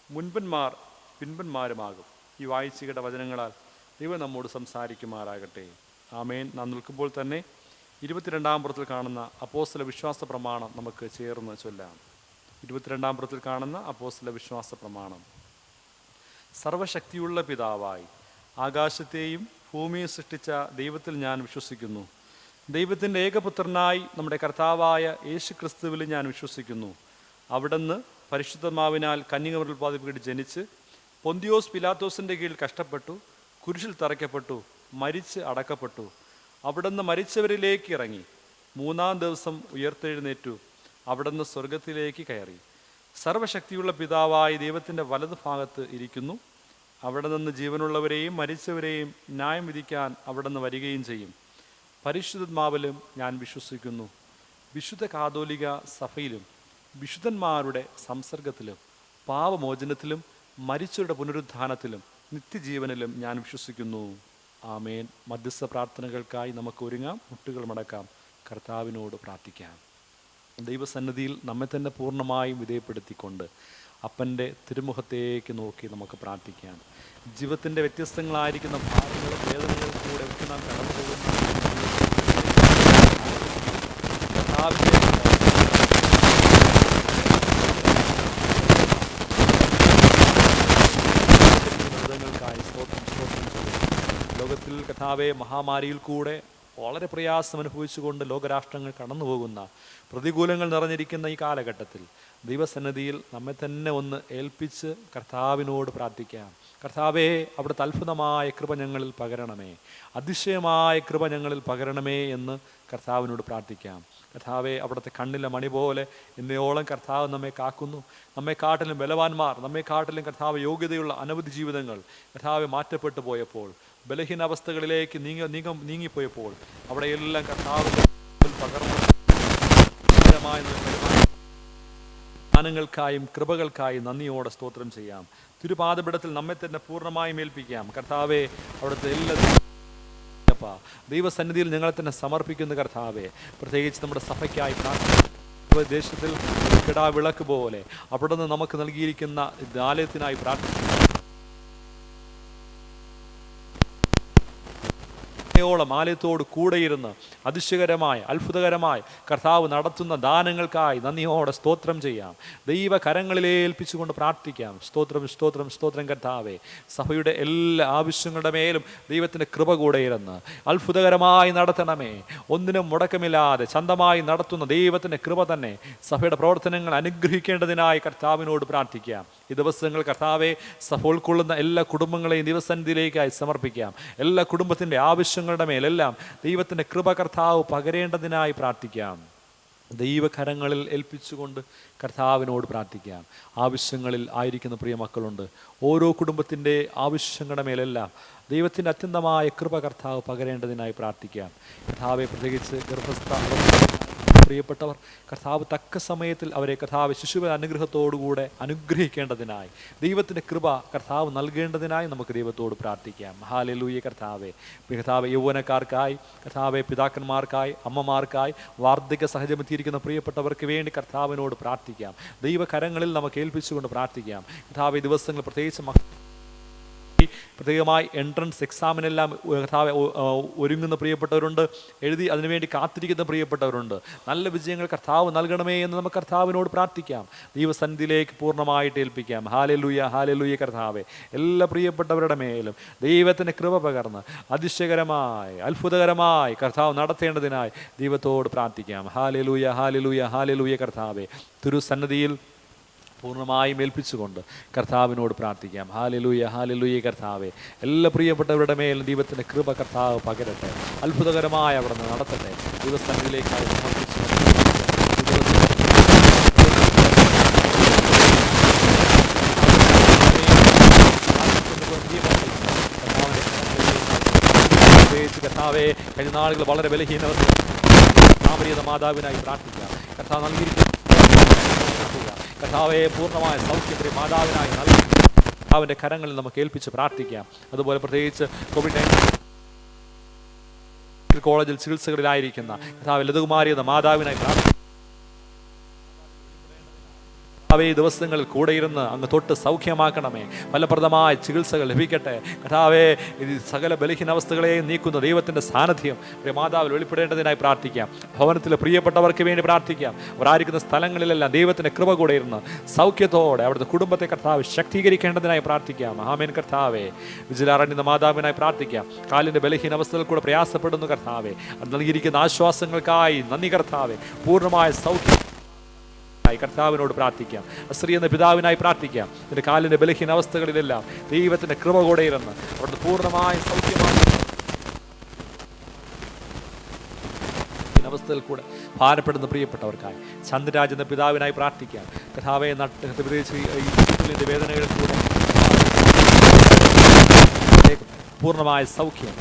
മുൻപന്മാർ പിൻപന്മാരുമാകും. ഈ വായിച്ചു കേട്ട വചനങ്ങളാൽ ദൈവം നമ്മോട് സംസാരിക്കുമാറാകട്ടെ. ആമേൻ. നാം നിൽക്കുമ്പോൾ തന്നെ 22-ാം പുറത്തിൽ കാണുന്ന അപ്പോസ്തല വിശ്വാസ പ്രമാണം നമുക്ക് ചേർന്ന് ചൊല്ലാം. 22-ാം പുറത്തിൽ കാണുന്ന അപ്പോസ്തല വിശ്വാസ പ്രമാണം. സർവശക്തിയുള്ള പിതാവായി ആകാശത്തെയും ഭൂമിയെ സൃഷ്ടിച്ച ദൈവത്തിൽ ഞാൻ വിശ്വസിക്കുന്നു. ദൈവത്തിൻ്റെ ഏകപുത്രനായി നമ്മുടെ കർത്താവായ യേശു ക്രിസ്തുവിൽ ഞാൻ വിശ്വസിക്കുന്നു. അവിടുന്ന് പരിശുദ്ധമാവിനാൽ കന്യകമറിൽ ഉൽപ്പാദിപ്പിക്കപ്പെട്ട് ജനിച്ച് പൊന്തിയോസ് പിലാത്തോസിൻ്റെ കീഴിൽ കഷ്ടപ്പെട്ടു, കുരിശിൽ തറയ്ക്കപ്പെട്ടു, മരിച്ച് അടക്കപ്പെട്ടു. അവിടുന്ന് മരിച്ചവരിലേക്ക് ഇറങ്ങി, 3-ാം ദിവസം ഉയർത്തെഴുന്നേറ്റു, അവിടുന്ന് സ്വർഗത്തിലേക്ക് കയറി, സർവശക്തിയുള്ള പിതാവായി ദൈവത്തിൻ്റെ വലതു ഭാഗത്ത് ഇരിക്കുന്നു. അവിടെ നിന്ന് ജീവനുള്ളവരെയും മരിച്ചവരെയും ന്യായം വിധിക്കാൻ അവിടെ നിന്ന് വരികയും ചെയ്യും. പരിശുദ്ധാത്മാവിലും ഞാൻ വിശ്വസിക്കുന്നു. വിശുദ്ധ കാതോലിക സഭയിലും വിശുദ്ധന്മാരുടെ സംസർഗത്തിലും പാപമോചനത്തിലും മരിച്ചവരുടെ പുനരുത്ഥാനത്തിലും നിത്യജീവനിലും ഞാൻ വിശ്വസിക്കുന്നു. ആമേൻ. മധ്യസ്ഥ പ്രാർത്ഥനകൾക്കായി നമുക്ക് ഒരുങ്ങാം, മുട്ടുകൾ മടക്കാം, കർത്താവിനോട് പ്രാർത്ഥിക്കാം. ദൈവസന്നിധിയിൽ നമ്മെ തന്നെ പൂർണ്ണമായും വിധേയപ്പെടുത്തിക്കൊണ്ട് അപ്പൻ്റെ തിരുമുഖത്തേക്ക് നോക്കി നമുക്ക് പ്രാർത്ഥിക്കാം. ജീവിതത്തിൻ്റെ വ്യത്യസ്തങ്ങളായിരിക്കുന്ന ഭാരങ്ങളും വേദനകളും കൂടെ ഒക്കെ നാം കടന്നു പോകുന്ന ലോകത്തിൽ കഥാവെ മഹാമാരിയിൽ കൂടെ വളരെ പ്രയാസം അനുഭവിച്ചുകൊണ്ട് ലോകരാഷ്ട്രങ്ങൾ കടന്നു പോകുന്ന പ്രതികൂലങ്ങൾ നിറഞ്ഞിരിക്കുന്ന ഈ കാലഘട്ടത്തിൽ ദൈവസന്നിധിയിൽ നമ്മെ തന്നെ ഒന്ന് ഏൽപ്പിച്ച് കർത്താവിനോട് പ്രാർത്ഥിക്കാം. കർത്താവേ, അവിടുത്തെ അത്ഭുതമായ കൃപ ഞങ്ങളിൽ പകരണമേ, അതിശയമായ കൃപ ഞങ്ങളിൽ പകരണമേ എന്ന് കർത്താവിനോട് പ്രാർത്ഥിക്കാം. കർത്താവെ, അവിടുത്തെ കണ്ണിലെ മണി പോലെ ഇന്നയോളം കർത്താവ് നമ്മെ കാക്കുന്നു. നമ്മെക്കാട്ടിലും ബലവാന്മാർ, നമ്മെക്കാട്ടിലും കർത്താവ് യോഗ്യതയുള്ള അനവധി ജീവിതങ്ങൾ കർത്താവെ മാറ്റപ്പെട്ടു പോയപ്പോൾ, ബലഹീനാവസ്ഥകളിലേക്ക് നീങ്ങിപ്പോയപ്പോൾ അവിടെയെല്ലാം കർത്താവിൻ്റെ പകർന്ന ജ്ഞാനങ്ങൾക്കായും കൃപകൾക്കായും നന്ദിയോടെ സ്തോത്രം ചെയ്യാം. തിരുപാദപീഠത്തിൽ നമ്മെ തന്നെ പൂർണ്ണമായും ഏൽപ്പിക്കാം. കർത്താവെ, അവിടുത്തെ എല്ലാ ദൈവസന്നിധിയിൽ ഞങ്ങളെ തന്നെ സമർപ്പിക്കുന്ന കർത്താവെ, പ്രത്യേകിച്ച് നമ്മുടെ സഭയ്ക്കായി പ്രാർത്ഥിക്കുന്ന ദേശത്തിൽ കിടാവിളക്ക് പോലെ അവിടെ നിന്ന് നമുക്ക് നൽകിയിരിക്കുന്ന ആലയത്തിനായി പ്രാർത്ഥിക്കുന്നു. ആലയത്തോട് കൂടെയിരുന്ന് അതിശയകരമായി അത്ഭുതകരമായി കർത്താവ് നടത്തുന്ന ദാനങ്ങൾക്കായി നന്ദിയോടെ സ്തോത്രം ചെയ്യാം. ദൈവ കരങ്ങളിലെ ഏൽപ്പിച്ചുകൊണ്ട് പ്രാർത്ഥിക്കാം. സ്തോത്രം സ്തോത്രം സ്തോത്രം. കർത്താവെ, സഭയുടെ എല്ലാ ആവശ്യങ്ങളുടെ മേലും ദൈവത്തിൻ്റെ കൃപ കൂടെയിരുന്ന് അത്ഭുതകരമായി നടത്തണമേ. ഒന്നിനും മുടക്കമില്ലാതെ ചന്തമായി നടത്തുന്ന ദൈവത്തിൻ്റെ കൃപ തന്നെ സഭയുടെ പ്രവർത്തനങ്ങൾ അനുഗ്രഹിക്കേണ്ടതിനായി കർത്താവിനോട് പ്രാർത്ഥിക്കാം. ഈ ദിവസങ്ങൾ കർത്താവെ, സഭ ഉൾക്കൊള്ളുന്ന എല്ലാ കുടുംബങ്ങളെയും ദിവസത്തിലേക്കായി സമർപ്പിക്കാം. എല്ലാ കുടുംബത്തിൻ്റെ ആവശ്യങ്ങളുടെ മേലെല്ലാം ദൈവത്തിൻ്റെ കൃപ കർത്താവ് പകരേണ്ടതിനായി പ്രാർത്ഥിക്കാം. ദൈവകരങ്ങളിൽ ഏൽപ്പിച്ചുകൊണ്ട് കർത്താവിനോട് പ്രാർത്ഥിക്കാം. ആവശ്യങ്ങളിൽ ആയിരിക്കുന്ന പ്രിയ മക്കളുണ്ട്. ഓരോ കുടുംബത്തിൻ്റെ ആവശ്യങ്ങളുടെ മേലെല്ലാം ദൈവത്തിൻ്റെ അത്യന്തമായ കൃപ കർത്താവ് പകരേണ്ടതിനായി പ്രാർത്ഥിക്കാം. കർത്താവെ, പ്രത്യേകിച്ച് ഗർഭസ്ഥ പ്രിയപ്പെട്ടവർ, കർത്താവ് തക്ക സമയത്തിൽ അവരെ കർത്താവ് ശിശുവിൻ അനുഗ്രഹത്തോടുകൂടെ അനുഗ്രഹിക്കേണ്ടതിനായി ദൈവത്തിൻ്റെ കൃപ കർത്താവ് നൽകേണ്ടതിനായി നമുക്ക് ദൈവത്തോട് പ്രാർത്ഥിക്കാം. ഹല്ലേലൂയ. കർത്താവെ, യൗവനക്കാർക്കായി, കർത്താവെ, പിതാക്കന്മാർക്കായി, അമ്മമാർക്കായി, വാർദ്ധക്യ സഹജമെത്തിയിരിക്കുന്ന പ്രിയപ്പെട്ടവർക്ക് വേണ്ടി കർത്താവിനോട് പ്രാർത്ഥിക്കാം. ദൈവകരങ്ങളിൽ നമുക്ക് ഏൽപ്പിച്ചുകൊണ്ട് പ്രാർത്ഥിക്കാം. കർത്താവെ, ദിവസങ്ങൾ പ്രത്യേകിച്ച് പ്രത്യേകമായി എൻട്രൻസ് എക്സാമിനെല്ലാം കർത്താവെ ഒരുങ്ങുന്ന പ്രിയപ്പെട്ടവരുണ്ട്, എഴുതി അതിനുവേണ്ടി കാത്തിരിക്കുന്ന പ്രിയപ്പെട്ടവരുണ്ട്. നല്ല വിജയങ്ങൾ കർത്താവ് നൽകണമേ എന്ന് നമുക്ക് കർത്താവിനോട് പ്രാർത്ഥിക്കാം. ദൈവസന്നിധിയിലേക്ക് പൂർണ്ണമായിട്ട് ഏൽപ്പിക്കാം. Hallelujah hallelujah. കർത്താവെ, എല്ലാ പ്രിയപ്പെട്ടവരുടെ മേലും ദൈവത്തിൻ്റെ കൃപ പകർന്ന് അതിശയകരമായി അത്ഭുതകരമായി കർത്താവ് നടത്തേണ്ടതിനായി ദൈവത്തോട് പ്രാർത്ഥിക്കാം. Hallelujah hallelujah hallelujah. കർത്താവെ, തിരുസന്നിധിയിൽ പൂർണ്ണമായും ഏൽപ്പിച്ചുകൊണ്ട് കർത്താവിനോട് പ്രാർത്ഥിക്കാം. Hallelujah hallelujah. കർത്താവെ, എല്ലാ പ്രിയപ്പെട്ടവരുടെ മേലും ദൈവത്തിൻ്റെ കൃപ കർത്താവ് പകരട്ടെ, അത്ഭുതകരമായി അവിടെ നിന്ന് നടത്തട്ടെ. ദൈവസന്നിധിയിലേക്കായി സമർപ്പിച്ചു കർത്താവെ, കഴിഞ്ഞ നാളുകൾ വളരെ ബലഹീനവസ്ഥ മാതാവിനായി പ്രാർത്ഥിക്കാം. കർത്താവ് നൽകിയിരിക്കുന്ന കർത്താവെ, പൂർണ്ണമായ സൗഖ്യപ്രിയ മാതാവിനായി നൽകി കർത്താവിൻ്റെ കരങ്ങളിൽ നമുക്ക് ഏൽപ്പിച്ച് പ്രാർത്ഥിക്കാം. അതുപോലെ പ്രത്യേകിച്ച് കോവിഡ്-19 കോളേജിൽ ചികിത്സകളിലായിരിക്കുന്ന കർത്താവ് ലതകുമാരി എന്ന മാതാവിനായി പ്രാർത്ഥിക്കാം. കർത്താവേ, ദിവസങ്ങളിൽ കൂടെ ഇരുന്ന് അങ്ങ് തൊട്ട് സൗഖ്യമാക്കണമേ. ഫലപ്രദമായ ചികിത്സകൾ ലഭിക്കട്ടെ. കർത്താവേ, ഇത് സകല ബലഹീനാവസ്ഥകളെയും നീക്കുന്ന ദൈവത്തിൻ്റെ സാന്നിധ്യം മാതാവിൽ വെളിപ്പെടേണ്ടതിനായി പ്രാർത്ഥിക്കാം. ഭവനത്തിലെ പ്രിയപ്പെട്ടവർക്ക് വേണ്ടി പ്രാർത്ഥിക്കാം. അവരായിരിക്കുന്ന സ്ഥലങ്ങളിലെല്ലാം ദൈവത്തിൻ്റെ കൃപ കൂടെ ഇരുന്ന് സൗഖ്യത്തോടെ അവിടുത്തെ കുടുംബത്തെ കർത്താവ് ശക്തീകരിക്കേണ്ടതിനായി പ്രാർത്ഥിക്കാം. ആമേൻ. കർത്താവേ, വിജിലാറണിയുന്ന മാതാവിനായി പ്രാർത്ഥിക്കാം. കാലിൻ്റെ ബലഹീനാവസ്ഥകൾ കൂടെ പ്രയാസപ്പെടുന്നു കർത്താവേ, അത് നൽകിയിരിക്കുന്ന ആശ്വാസങ്ങൾക്കായി നന്ദി കർത്താവേ. പൂർണ്ണമായ സൗഖ്യം കർത്താവിനോട് പ്രാർത്ഥിക്കാം. അസ്രീ എന്ന പിതാവിനായി പ്രാർത്ഥിക്കാം. നിന്റെ കാലിൻ്റെ ബലഹീന അവസ്ഥകളിലെല്ലാം ദൈവത്തിൻ്റെ കൃപ കൂടെ ഇരുന്ന് അവിടുന്ന് പൂർണ്ണമായ സൗഖ്യമാണ് അവസ്ഥയിൽ കൂടെ ഭാരപ്പെടുന്ന പ്രിയപ്പെട്ടവർക്കായി ചന്ദ്രരാജ് എന്ന പിതാവിനായി പ്രാർത്ഥിക്കാം. കർത്താവെ പ്രത്യേകിച്ച് വേദനകളിൽ കൂടെ പൂർണ്ണമായ സൗഖ്യം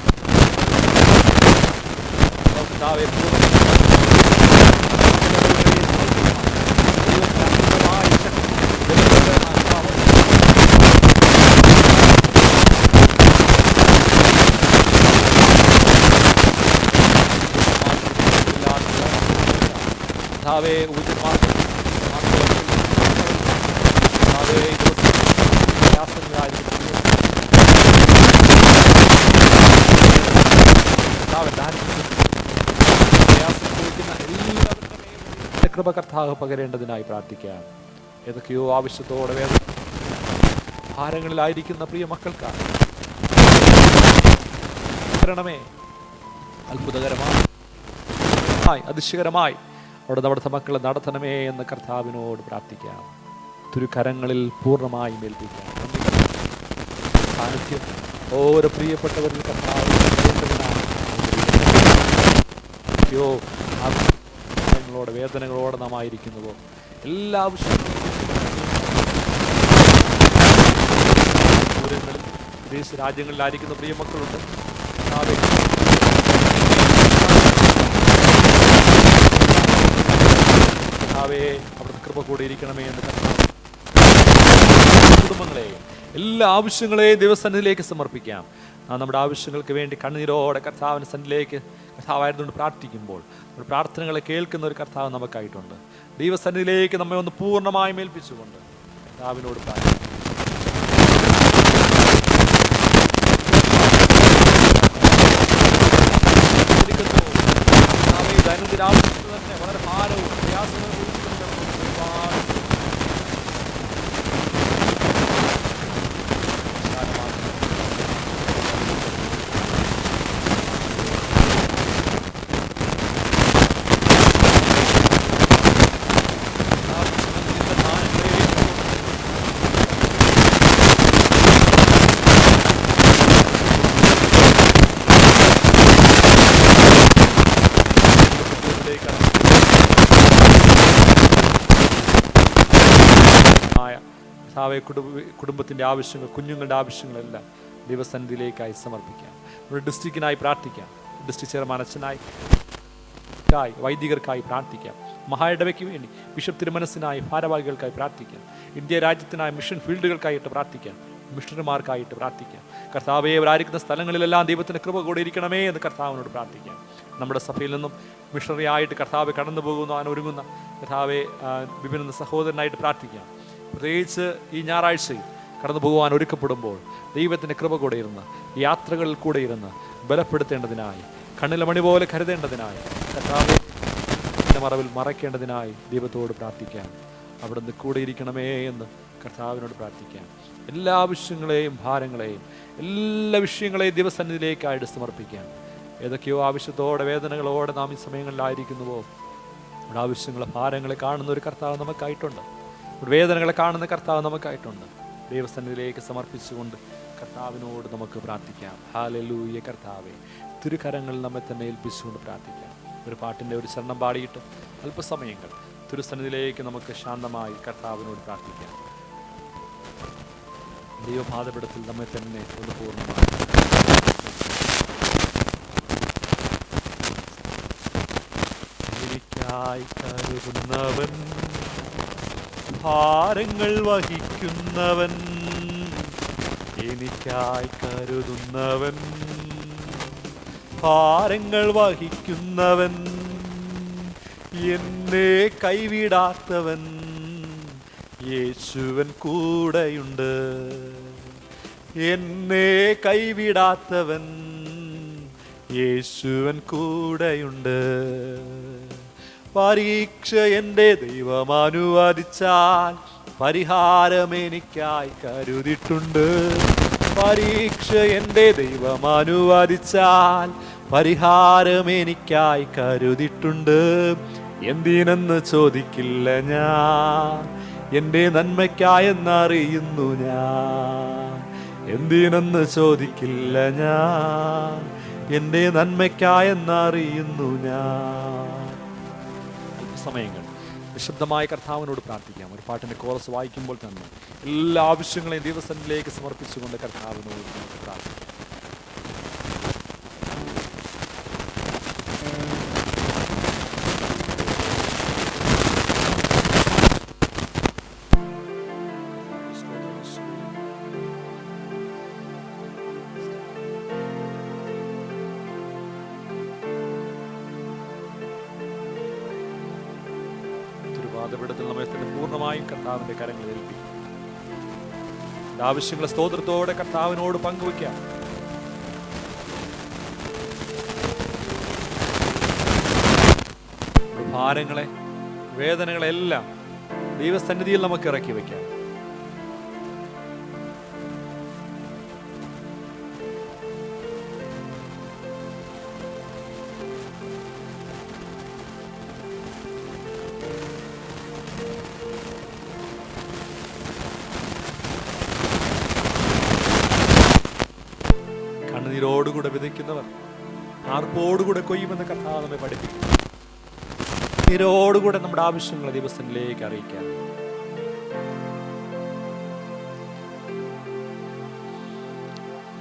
കൃപ കർത്താവ് പകരേണ്ടതിനായി പ്രാർത്ഥിക്കാം. ഏതൊക്കെയോ ആവശ്യത്തോടെ വേദന ഭാരങ്ങളിലായിരിക്കുന്ന പ്രിയ മക്കൾക്കാണ് അത്ഭുതകരമായി അതിശയകരമായി അവിടുത്തെ മക്കളെ നടത്തണമേ എന്ന് കർത്താവിനോട് പ്രാർത്ഥിക്കാം. തിരുക്കരങ്ങളിൽ പൂർണ്ണമായി ഏൽപ്പിക്കാം. സാന്നിധ്യം ഓരോ പ്രിയപ്പെട്ടവരിൽ കർത്താവ് വേദനകളോടെ നാം ആയിരിക്കുന്നുവോ എല്ലാ ദൂരങ്ങളിൽ വിദേശ രാജ്യങ്ങളിലായിരിക്കുന്ന പ്രിയ മക്കളുണ്ട്. അവിടുത്തെ കൃപ കൂടെ ഇരിക്കണമേ എന്ന് കുടുംബങ്ങളെ എല്ലാ ആവശ്യങ്ങളെയും ദൈവസന്നിധിയിലേക്ക് സമർപ്പിക്കാം. നമ്മുടെ ആവശ്യങ്ങൾക്ക് വേണ്ടി കണ്ണീരോടെ കർത്താവിൻ്റെ സന്നിധിയിലേക്ക് കർത്താവായതുകൊണ്ട് പ്രാർത്ഥിക്കുമ്പോൾ പ്രാർത്ഥനകളെ കേൾക്കുന്ന ഒരു കർത്താവ് നമുക്കായിട്ടുണ്ട്. ദൈവസന്നിധിയിലേക്ക് നമ്മെ ഒന്ന് പൂർണ്ണമായും ഏൽപ്പിച്ചുകൊണ്ട് കർത്താവിനോട് പ്രാർത്ഥിക്കാം. ദൈനംദിന ആവശ്യത്തിന് തന്നെ വളരെ ഭാരവും പ്രയാസങ്ങളും കുടുംബത്തിൻ്റെ ആവശ്യങ്ങൾ, കുഞ്ഞുങ്ങളുടെ ആവശ്യങ്ങളെല്ലാം ദൈവസന്നിധിയിലേക്കായി സമർപ്പിക്കാം. നമ്മുടെ ഡിസ്ട്രിക്റ്റിനായി പ്രാർത്ഥിക്കാം. ഡിസ്ട്രിക്ട് ചെയർമാൻ അച്ഛനായി, വൈദികർക്കായി പ്രാർത്ഥിക്കാം. മഹായിടവയ്ക്ക് വേണ്ടി ബിഷപ്പ് തിരുമനസിനായി, ഭാരവാഹികൾക്കായി പ്രാർത്ഥിക്കാം. ഇന്ത്യ രാജ്യത്തിനായി മിഷൻ ഫീൽഡുകൾക്കായിട്ട് പ്രാർത്ഥിക്കാം. മിഷണറിമാർക്കായിട്ട് പ്രാർത്ഥിക്കാം. കർത്താവെ അവരായിരിക്കുന്ന സ്ഥലങ്ങളിലെല്ലാം ദൈവത്തിൻ്റെ കൃപ കൂടെ ഇരിക്കണമേ എന്ന് കർത്താവിനോട് പ്രാർത്ഥിക്കാം. നമ്മുടെ സഭയിൽ നിന്നും മിഷണറി ആയിട്ട് കർത്താവ് കടന്നു പോകുന്ന ഒരുങ്ങുന്ന കർത്താവെ വിഭിന്ന സഹോദരനായിട്ട് പ്രാർത്ഥിക്കാം. പ്രത്യേകിച്ച് ഈ ഞായറാഴ്ചയിൽ കടന്നു പോകുവാൻ ഒരുക്കപ്പെടുമ്പോൾ ദൈവത്തിൻ്റെ കൃപ കൂടെ ഇരുന്ന് യാത്രകളിൽ കൂടെ ഇരുന്ന് ബലപ്പെടുത്തേണ്ടതിനായി, കണ്ണിലെ മണി പോലെ കരുതേണ്ടതിനായി, കർത്താവിൻ്റെ മറവിൽ മറയ്ക്കേണ്ടതിനായി ദൈവത്തോട് പ്രാർത്ഥിക്കാം. അവിടുന്ന് കൂടെ ഇരിക്കണമേ എന്ന് കർത്താവിനോട് പ്രാർത്ഥിക്കാം. എല്ലാ ആവശ്യങ്ങളെയും ഭാരങ്ങളെയും എല്ലാ വിഷയങ്ങളെയും ദൈവസന്നിധിയിലേക്കായിട്ട് സമർപ്പിക്കാം. ഏതൊക്കെയോ ആവശ്യത്തോടെ വേദനകളോടെ നാം ഈ സമയങ്ങളിലായിരിക്കുന്നുവോ നമ്മുടെ ആവശ്യങ്ങളെ ഭാരങ്ങളെ കാണുന്ന ഒരു കർത്താവ് നമുക്കായിട്ടുണ്ട്. വേദനകളെ കാണുന്ന കർത്താവ് നമുക്കായിട്ടുണ്ട്. ദൈവസന്നിധിയിലേക്ക് സമർപ്പിച്ചുകൊണ്ട് കർത്താവിനോട് നമുക്ക് പ്രാർത്ഥിക്കാം. ഹല്ലേലൂയ. കർത്താവേ, തിരുക്കരങ്ങളിൽ നമ്മെ തന്നെ ഏൽപ്പിച്ചുകൊണ്ട് പ്രാർത്ഥിക്കാം. ഒരു പാട്ടിൻ്റെ ഒരു ചരണം പാടിയിട്ട് അല്പസമയങ്ങൾ തിരുസന്നിധിയിലേക്ക് നമുക്ക് ശാന്തമായി കർത്താവിനോട് പ്രാർത്ഥിക്കാം. ദൈവപാദപീഠത്തിൽ നമ്മെ തന്നെ ഒന്ന് പൂർണ്ണമായി എനിക്കായി കരുതുന്നവൻ, ഭാരങ്ങൾ വഹിക്കുന്നവൻ, എനിക്കായി കരുതുന്നവൻ, ഭാരങ്ങൾ വഹിക്കുന്നവൻ, എന്നെ കൈവിടാത്തവൻ, യേശുവൻ കൂടെയുണ്ട്. എന്നെ കൈവിടാത്തവൻ, യേശുവൻ കൂടെയുണ്ട്. പരീക്ഷ എൻ്റെ ദൈവം അനുവദിച്ചാൽ പരിഹാരം എനിക്കായി കരുതിയിട്ടുണ്ട്. പരീക്ഷ എൻ്റെ ദൈവം അനുവദിച്ചാൽ പരിഹാരം എനിക്കായി കരുതിയിട്ടുണ്ട്. എന്തിനെന്ന് ചോദിക്കില്ല ഞാൻ, എൻ്റെ നന്മയ്ക്കായെന്നറിയുന്നു ഞാൻ. എന്തിനെന്ന് ചോദിക്കില്ല ഞാൻ, എൻ്റെ നന്മയ്ക്കായെന്നറിയുന്നു ഞാൻ. അല്പസമയങ്ങൾ നിശബ്ദമായ കർത്താവിനോട് പ്രാർത്ഥിക്കാം. ഒരു പാട്ടിൻ്റെ കോറസ് വായിക്കുമ്പോൾ തന്നെ എല്ലാ ആവശ്യങ്ങളെയും ദൈവസന്നിധിയിലേക്ക് സമർപ്പിച്ചുകൊണ്ട് കർത്താവിനോട് നമുക്ക് പ്രാർത്ഥിക്കാം. പാതപിടത്തിൽ നമ്മെ തന്നെ പൂർണ്ണമായും കർത്താവിന്റെ കരങ്ങളിൽ ഏൽപ്പിക്കും. ആവശ്യങ്ങളെ സ്തോത്രത്തോടെ കർത്താവിനോട് പങ്കുവയ്ക്കാം. ഭാരങ്ങളെ, വേദനകളെല്ലാം ദൈവസന്നിധിയിൽ നമുക്ക് ഇറക്കി വയ്ക്കാം. കണ്ണുനീരോടുകൂടെ വിതയ്ക്കുന്നവർ ആർപ്പോടുകൂടെ കൊയ്യുമെന്ന് കർത്താവ് നമ്മെ പഠിപ്പിക്കും. നീരോടുകൂടെ നമ്മുടെ ആവശ്യങ്ങളെ ദൈവസന്നിധിയിലേക്ക് അറിയിക്കാം.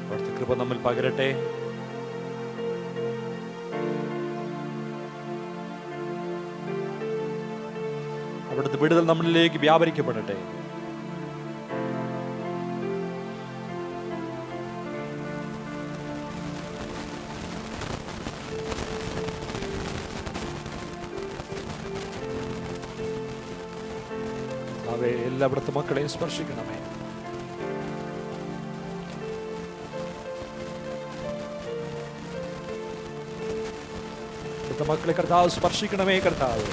അവിടുത്തെ കൃപ നമ്മൾ പകരട്ടെ. അവിടുത്തെ വിടുതൽ നമ്മളിലേക്ക് വ്യാപരിക്കപ്പെടട്ടെ. എല്ലായിടത്തും മക്കളെ സ്പർശിക്കണമേ. ഇവിടുത്തെ മക്കളെ കർത്താവ് സ്പർശിക്കണമേ. കർത്താവ്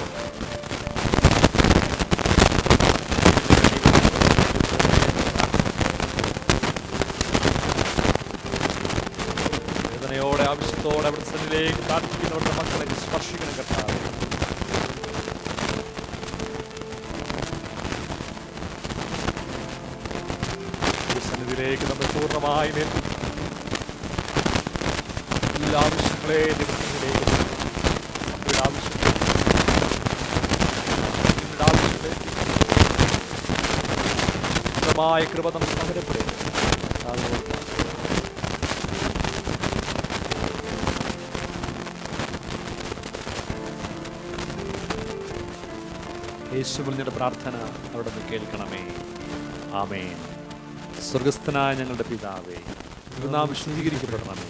വേദനയോടെ ആവശ്യത്തോടെ അവിടുത്തെ സന്നിധിയിലേക്ക് പ്രാർത്ഥിക്കുന്നവരുടെ മക്കളെ സ്പർശിക്കണം കർത്താവ്. നമ്മൾ പൂർണ്ണമായി എല്ലാ ആവശ്യങ്ങളെ പൂർണ്ണമായ കൃപ നമുക്ക് പകരപ്പെടും. യേശുവിന്റെ പ്രാർത്ഥന അവിടെ നിന്ന് കേൾക്കണമേ. ആമേൻ. സ്വർഗസ്ഥനായ ഞങ്ങളുടെ പിതാവേ, നാം വിശുദ്ധീകരിക്കപ്പെടണമേ.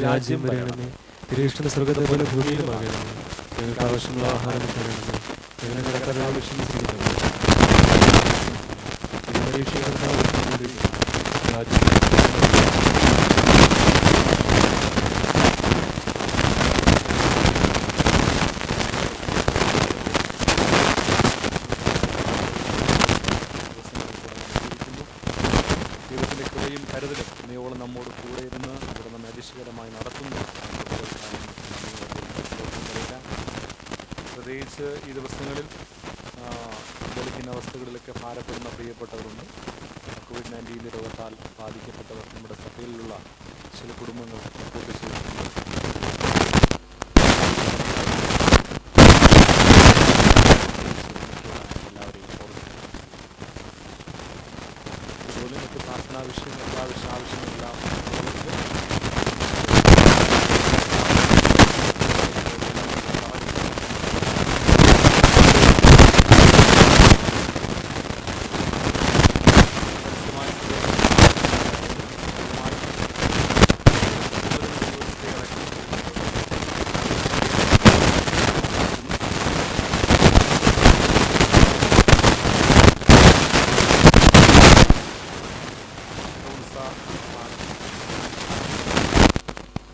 രാജ്യം വരണമേ. തിരുവിഷ്ണു സ്വർഗ്ഗത്തെ പോലെ ഭൂമിയിലുമാകണമേ. ഞങ്ങൾക്ക് ആവശ്യമുള്ള ആഹാരം തരണമേ. ഞങ്ങളുടെ കടക്കാരോട് ക്ഷമിച്ചിരിക്കണമേ. ദൈവത്തിന്റെ കൃപയും കരുതലും ഇന്നയോളം നമ്മോട് കൂടെ ഇരുന്ന് ഇവിടെ നമ്മെ അതിശയകരമായി നടത്തുന്നു. പ്രത്യേകിച്ച് ഈ ദിവസങ്ങളിൽ ബലഹീന അവസ്ഥകളിലൊക്കെ ഭാരപ്പെടുന്ന പ്രിയപ്പെട്ടവരുണ്ട്. COVID-19 രോഗത്താൽ ബാധിക്കപ്പെട്ടവർ നമ്മുടെ സഭയിലുള്ള ചില കുടുംബങ്ങൾ റിപ്പോർട്ട് ചെയ്തിട്ടുണ്ട്. എല്ലാവരെയും ഓർമ്മിക്കുന്നു. അതുപോലെ മറ്റ് പ്രാർത്ഥനാ വിഷയങ്ങൾ ആവശ്യങ്ങളെല്ലാം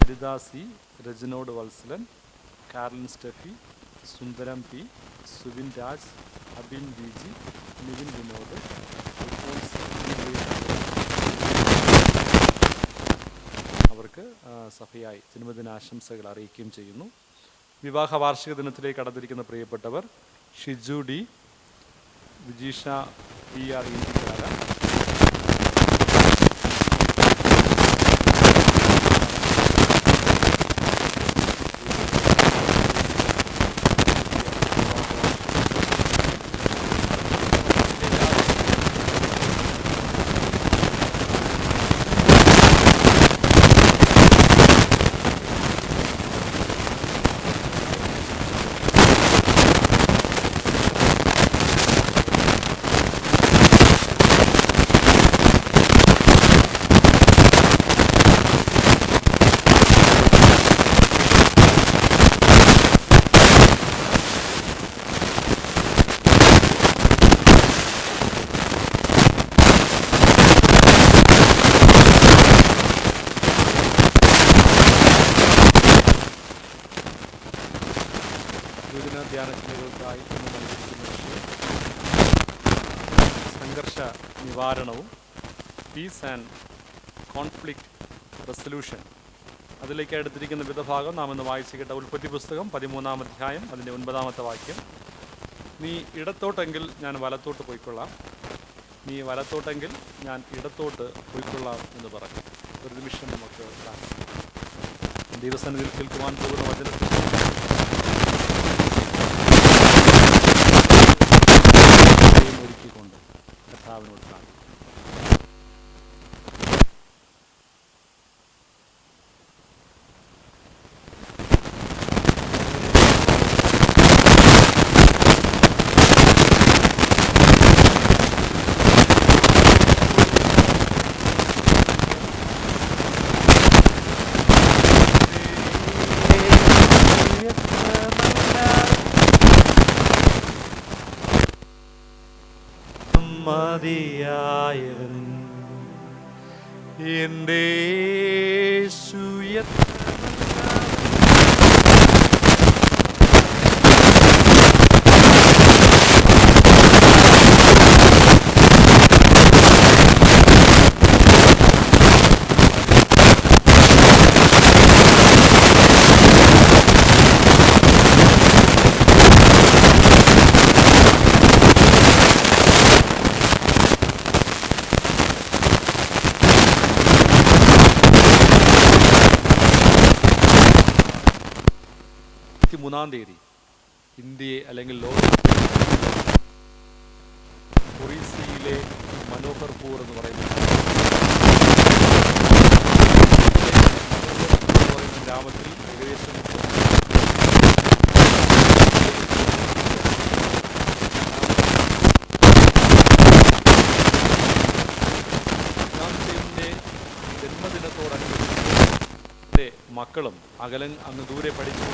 ഹരിദാസി, രജനോട് Vatsalan, Carlin Steffi, Sundaram P, Subin Raj, Abin B G, Nivin Vinod, അവർക്ക് സഭയായി ജന്മദിനാശംസകൾ അറിയിക്കുകയും ചെയ്യുന്നു. വിവാഹ വാർഷിക ദിനത്തിലേക്ക് കടന്നിരിക്കുന്ന പ്രിയപ്പെട്ടവർ Shiju D, Vijeesha P R ഇന്ത്യക്കാര, ധ്യാന ചിന്തകൾക്കായി ഇന്ന് നൽകിയിരിക്കുന്ന വിഷയം സംഘർഷ നിവാരണവും പീസ് ആൻഡ് കോൺഫ്ലിക്റ്റ് റെസൊല്യൂഷൻ. അതിലേക്ക് എടുത്തിരിക്കുന്ന വിധഭാഗം നാം ഇന്ന് വായിച്ചു കേട്ട ഉൽപ്പത്തി പുസ്തകം 13-ാം അധ്യായം അതിൻ്റെ 9-ാമത്തെ വാക്യം. നീ ഇടത്തോട്ടെങ്കിൽ ഞാൻ വലത്തോട്ട് പോയിക്കൊള്ളാം, നീ വലത്തോട്ടെങ്കിൽ ഞാൻ ഇടത്തോട്ട് പോയിക്കൊള്ളാം എന്ന് പറഞ്ഞു. ഒരു നിമിഷം നമുക്ക് ദൈവസന്നിധിയിൽ കേൾക്കുവാൻ പോകുന്ന വചനത്തിൽ ഒരുക്കിക്കൊണ്ട് കർത്താവിനോട് കാണും. മതിയായവൻ എൻ്റെ യേശു തീയതി ഇന്ത്യയെ അല്ലെങ്കിൽ ലോകത്തെ ഒറീസയിലെ മനോഹർപൂർ എന്ന് പറയുന്ന ഗ്രാമത്തിൽ ഏകദേശം ജന്മദിനത്തോടനുബന്ധിച്ച് മക്കളും അങ്ങ് ദൂരെ പഠിച്ചു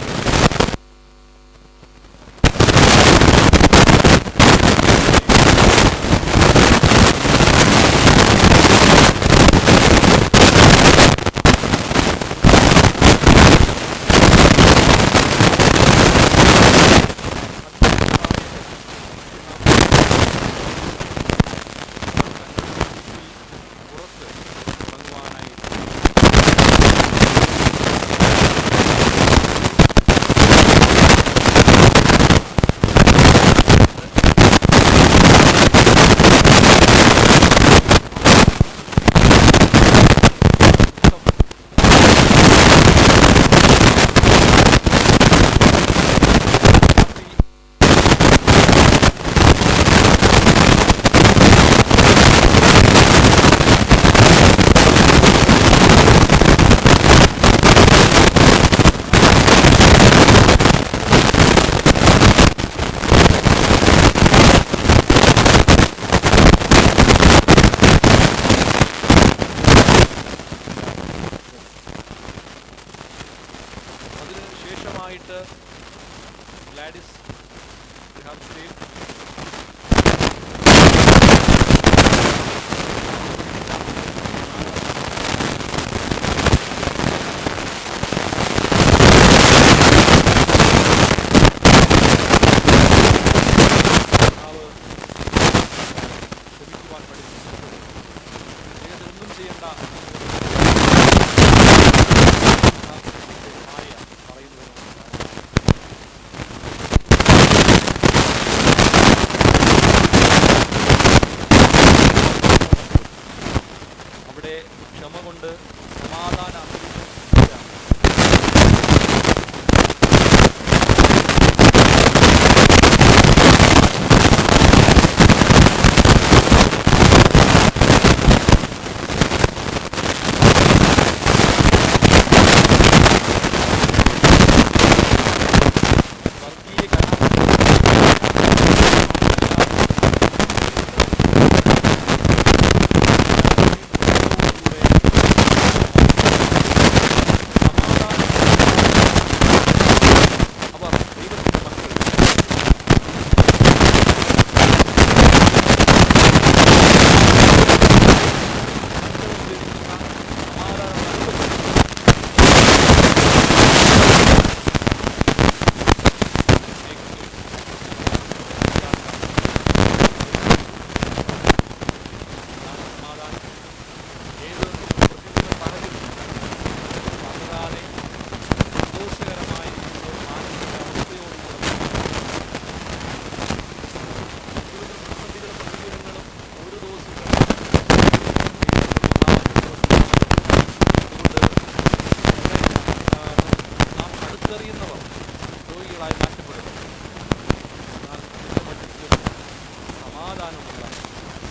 ഗ്ലാഡിസ് ഹംസ്ഡെയിൽ ഇവിടെ ക്ഷമ കൊണ്ട് സമാധാന അന്തരീക്ഷം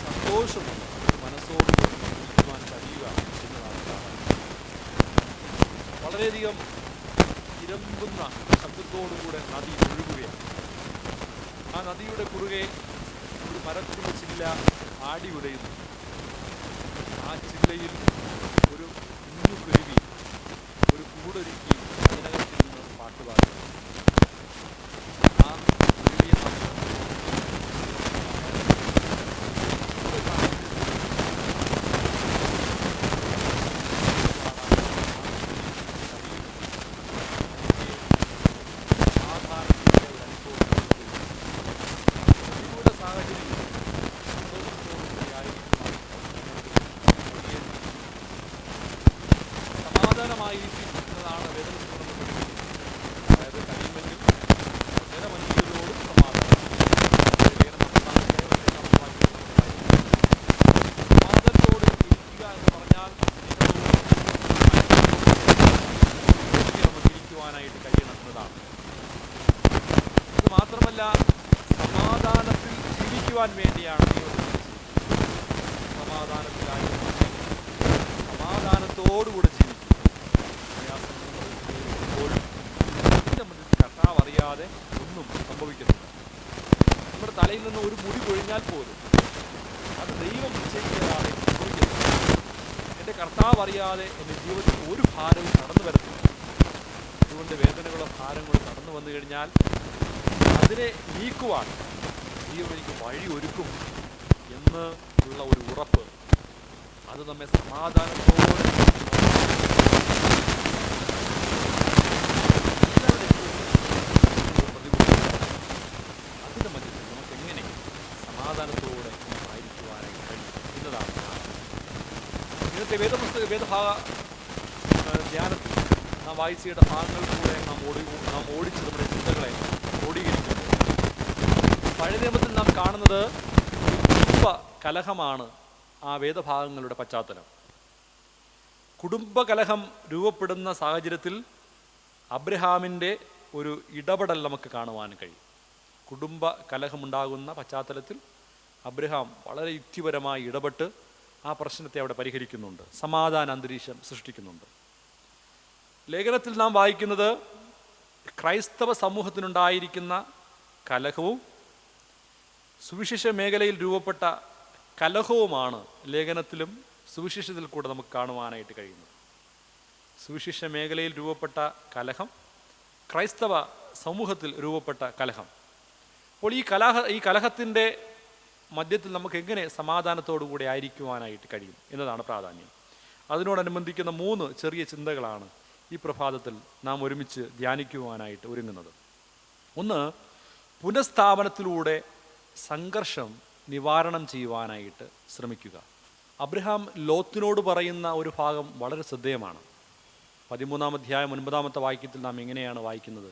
സന്തോഷമുള്ള ഒരു മനസ്സോടുകൂടി ജീവിക്കുവാൻ കഴിയുക എന്നതാണ് പ്രാധാന്യം. വളരെയധികം ഇരമ്പുന്ന ശബ്ദത്തോടുകൂടെ നദി ഒഴുകുകയാണ്. ആ നദിയുടെ കുറുകെ ഒരു മരത്തിന്റെ ചില്ല ആടി ഉലയുന്നു. ആ ചില്ലയിൽ ഒരു കുഞ്ഞുകുരുവി ഒരു കൂടൊരുക്കി അതിനകത്തിൽ നിന്ന് പാട്ടുപാടുന്നു. ആ കുരുവിയെ സമാധാനമായിരിക്കുന്നതാണ് വേദപുസ്തകം നമ്മൾ പഠിക്കുന്നത്. അതായത് കഴിയുമെങ്കിൽ ജനമനുഷ്യരോടും സമാധാനം. സമാധാനത്തോട് ഇരിക്കുക എന്ന് പറഞ്ഞാൽ നമുക്ക് ഇരിക്കുവാനായിട്ട് കഴിയണം എന്നതാണ്. ഇത് മാത്രമല്ല, സമാധാനത്തിൽ ജീവിക്കുവാൻ വേണ്ടിയാണ് സമാധാനത്തിലായി സമാധാനത്തോടുകൂടെ ജീവിക്കും. കർത്താവ് അറിയാതെ ഒന്നും സംഭവിക്കുന്നില്ല. നമ്മുടെ തലയിൽ നിന്ന് ഒരു മുടി കൊഴിഞ്ഞാൽ പോലും അത് ദൈവം നിശ്ചയിക്കാതെ സംഭവിക്കുന്നില്ല. എൻ്റെ കർത്താവ് അറിയാതെ എൻ്റെ ജീവിതത്തിൽ ഒരു ഭാരവും കടന്നു വരത്തില്ല. അതുകൊണ്ട് വേദനകളോ ഭാരങ്ങളോ കടന്നു വന്നു കഴിഞ്ഞാൽ അതിനെ നീക്കുവാൻ ദൈവം എനിക്ക് വഴി ഒരുക്കും എന്ന് ഉള്ള ഒരു ഉറപ്പ്, അത് നമ്മെ സമാധാനത്തോടെ അതിൻ്റെ മധ്യത്തിൽ നമുക്ക് എങ്ങനെ സമാധാനത്തോടെ ആയിരിക്കുവാനായി കഴിയും എന്നതാണ്. ഇന്നത്തെ വേദഭാഗ ധ്യാനത്തിൽ നാം വായിച്ചയുടെ ഭാഗങ്ങളിലൂടെ നാം ഓടിച്ച് നമ്മുടെ ചിന്തകളെ ഓടീകരിക്കുന്നു. പഴയ നിയമത്തിൽ നാം കാണുന്നത് കുടുംബ കലഹമാണ് ആ വേദഭാഗങ്ങളുടെ പശ്ചാത്തലം. കുടുംബകലഹം രൂപപ്പെടുന്ന സാഹചര്യത്തിൽ അബ്രഹാമിൻ്റെ ഒരു ഇടപെടൽ നമുക്ക് കാണുവാൻ കഴിയും. കുടുംബ കലഹമുണ്ടാകുന്ന പശ്ചാത്തലത്തിൽ അബ്രഹാം വളരെ യുക്തിപരമായി ഇടപെട്ട് ആ പ്രശ്നത്തെ അവിടെ പരിഹരിക്കുന്നുണ്ട്, സമാധാന അന്തരീക്ഷം സൃഷ്ടിക്കുന്നുണ്ട്. ലേഖനത്തിൽ നാം വായിക്കുന്നത് ക്രൈസ്തവ സമൂഹത്തിനുണ്ടായിരിക്കുന്ന കലഹവും സുവിശേഷ മേഖലയിൽ രൂപപ്പെട്ട കലഹവുമാണ് ലേഖനത്തിലും സുവിശേഷത്തിൽ കൂടെ നമുക്ക് കാണുവാനായിട്ട് കഴിയുന്നത്. സുവിശേഷ മേഖലയിൽ രൂപപ്പെട്ട കലഹം, ക്രൈസ്തവ സമൂഹത്തിൽ രൂപപ്പെട്ട കലഹം. അപ്പോൾ ഈ കലഹത്തിൻ്റെ മധ്യത്തിൽ നമുക്ക് എങ്ങനെ സമാധാനത്തോടുകൂടി ആയിരിക്കുവാനായിട്ട് കഴിയും എന്നതാണ് പ്രാധാന്യം. അതിനോടനുബന്ധിക്കുന്ന 3 ചെറിയ ചിന്തകളാണ് ഈ പ്രഭാതത്തിൽ നാം ഒരുമിച്ച് ധ്യാനിക്കുവാനായിട്ട് ഒരുങ്ങുന്നത്. ഒന്ന്, പുനഃസ്ഥാപനത്തിലൂടെ സംഘർഷം നിവാരണം ചെയ്യുവാനായിട്ട് ശ്രമിക്കുക. അബ്രഹാം ലോത്തിനോട് പറയുന്ന ഒരു ഭാഗം വളരെ ശ്രദ്ധേയമാണ്. 13-ാം അധ്യായം 9-ാമത്തെ വാക്യത്തിൽ നാം എങ്ങനെയാണ് വായിക്കുന്നത്?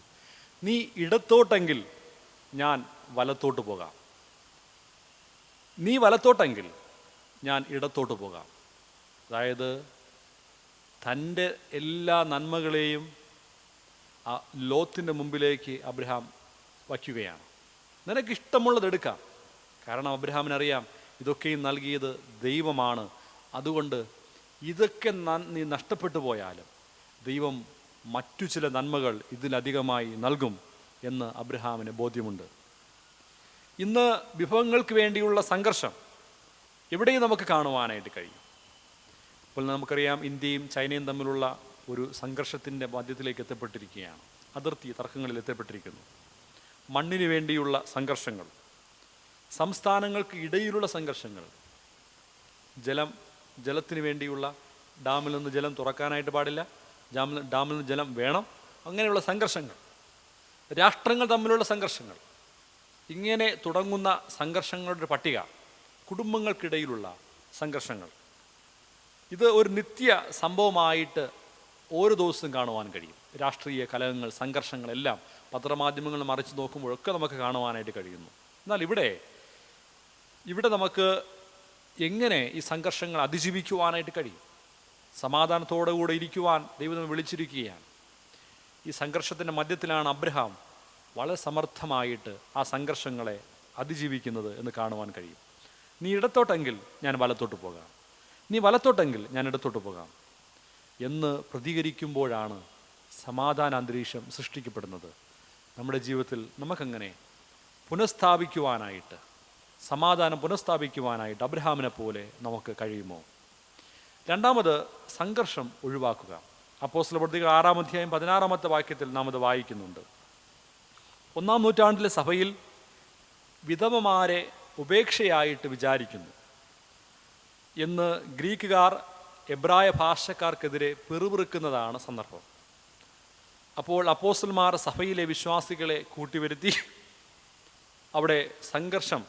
നീ ഇടത്തോട്ടെങ്കിൽ ഞാൻ വലത്തോട്ട് പോകാം, നീ വലത്തോട്ടെങ്കിൽ ഞാൻ ഇടത്തോട്ട് പോകാം. അതായത് തൻ്റെ എല്ലാ നന്മകളെയും ആ ലോത്തിൻ്റെ മുമ്പിലേക്ക് അബ്രഹാം വയ്ക്കുകയാണ്. നിനക്കിഷ്ടമുള്ളത് എടുക്കാം. കാരണം അബ്രഹാമിനറിയാം ഇതൊക്കെയും നൽകിയത് ദൈവമാണ്. അതുകൊണ്ട് ഇതൊക്കെ നീ നഷ്ടപ്പെട്ടു പോയാലും ദൈവം മറ്റു ചില നന്മകൾ ഇതിലധികമായി നൽകും എന്ന് അബ്രഹാമിന് ബോധ്യമുണ്ട്. ഇന്ന് വിഭവങ്ങൾക്ക് വേണ്ടിയുള്ള സംഘർഷം എവിടെയും നമുക്ക് കാണുവാനായിട്ട് കഴിയും. ഇപ്പോൾ നമുക്കറിയാം ഇന്ത്യയും ചൈനയും തമ്മിലുള്ള ഒരു സംഘർഷത്തിൻ്റെ മധ്യത്തിലേക്ക് എത്തപ്പെട്ടിരിക്കുകയാണ്. അതിർത്തി തർക്കങ്ങളിൽ എത്തപ്പെട്ടിരിക്കുന്നു. മണ്ണിന് വേണ്ടിയുള്ള സംഘർഷങ്ങൾ, സംസ്ഥാനങ്ങൾക്ക് ഇടയിലുള്ള സംഘർഷങ്ങൾ, ജലത്തിന് വേണ്ടിയുള്ള ഡാമിൽ നിന്ന് ജലം തുറക്കാനായിട്ട് പാടില്ല, ഡാമിൽ നിന്ന് ജലം വേണം, അങ്ങനെയുള്ള സംഘർഷങ്ങൾ, രാഷ്ട്രങ്ങൾ തമ്മിലുള്ള സംഘർഷങ്ങൾ, ഇങ്ങനെ തുടങ്ങുന്ന സംഘർഷങ്ങളുടെ പട്ടിക, കുടുംബങ്ങൾക്കിടയിലുള്ള സംഘർഷങ്ങൾ, ഇത് ഒരു നിത്യ സംഭവമായിട്ട് ഓരോ ദിവസവും കാണുവാൻ കഴിയും. രാഷ്ട്രീയ കലഹങ്ങൾ, സംഘർഷങ്ങളെല്ലാം പത്രമാധ്യമങ്ങൾ മറിച്ച് നോക്കുമ്പോഴൊക്കെ നമുക്ക് കാണുവാനായിട്ട് കഴിയുന്നു. എന്നാൽ ഇവിടെ നമുക്ക് എങ്ങനെ ഈ സംഘർഷങ്ങൾ അതിജീവിക്കുവാനായിട്ട് കഴിയും? സമാധാനത്തോടു കൂടെ ഇരിക്കുവാൻ ദൈവം വിളിച്ചിരിക്കുകയാണ്. ഈ സംഘർഷത്തിൻ്റെ മധ്യത്തിലാണ് അബ്രഹാം വളരെ സമർത്ഥമായിട്ട് ആ സംഘർഷങ്ങളെ അതിജീവിക്കുന്നത് എന്ന് കാണുവാൻ കഴിയും. നീ ഇടത്തോട്ടെങ്കിൽ ഞാൻ വലത്തോട്ട് പോകാം, നീ വലത്തോട്ടെങ്കിൽ ഞാൻ ഇടത്തോട്ട് പോകാം എന്ന് പ്രതികരിക്കുമ്പോഴാണ് സമാധാന അന്തരീക്ഷം സൃഷ്ടിക്കപ്പെടുന്നത്. നമ്മുടെ ജീവിതത്തിൽ നമുക്കങ്ങനെ പുനഃസ്ഥാപിക്കുവാനായിട്ട്, സമാധാനം പുനഃസ്ഥാപിക്കുവാനായിട്ട് അബ്രഹാമിനെ പോലെ നമുക്ക് കഴിയുമോ? രണ്ടാമത്, സംഘർഷം ഒഴിവാക്കുക. അപ്പോസ്തലപ്രവൃത്തികൾ 6-ാം അധ്യായം 16-ാമത്തെ വാക്യത്തിൽ നാം അത് വായിക്കുന്നുണ്ട്. 1-ാം നൂറ്റാണ്ടിലെ സഭയിൽ വിധവമാരെ ഉപേക്ഷയായിട്ട് വിചാരിക്കുന്നു എന്ന് ഗ്രീക്കുകാർ എബ്രായ ഭാഷക്കാർക്കെതിരെ പിറുപിറുക്കുന്നതാണ് സന്ദർഭം. അപ്പോൾ അപ്പോസ്തലന്മാർ സഭയിലെ വിശ്വാസികളെ കൂട്ടിവരുത്തി അവിടെ സംഘർഷം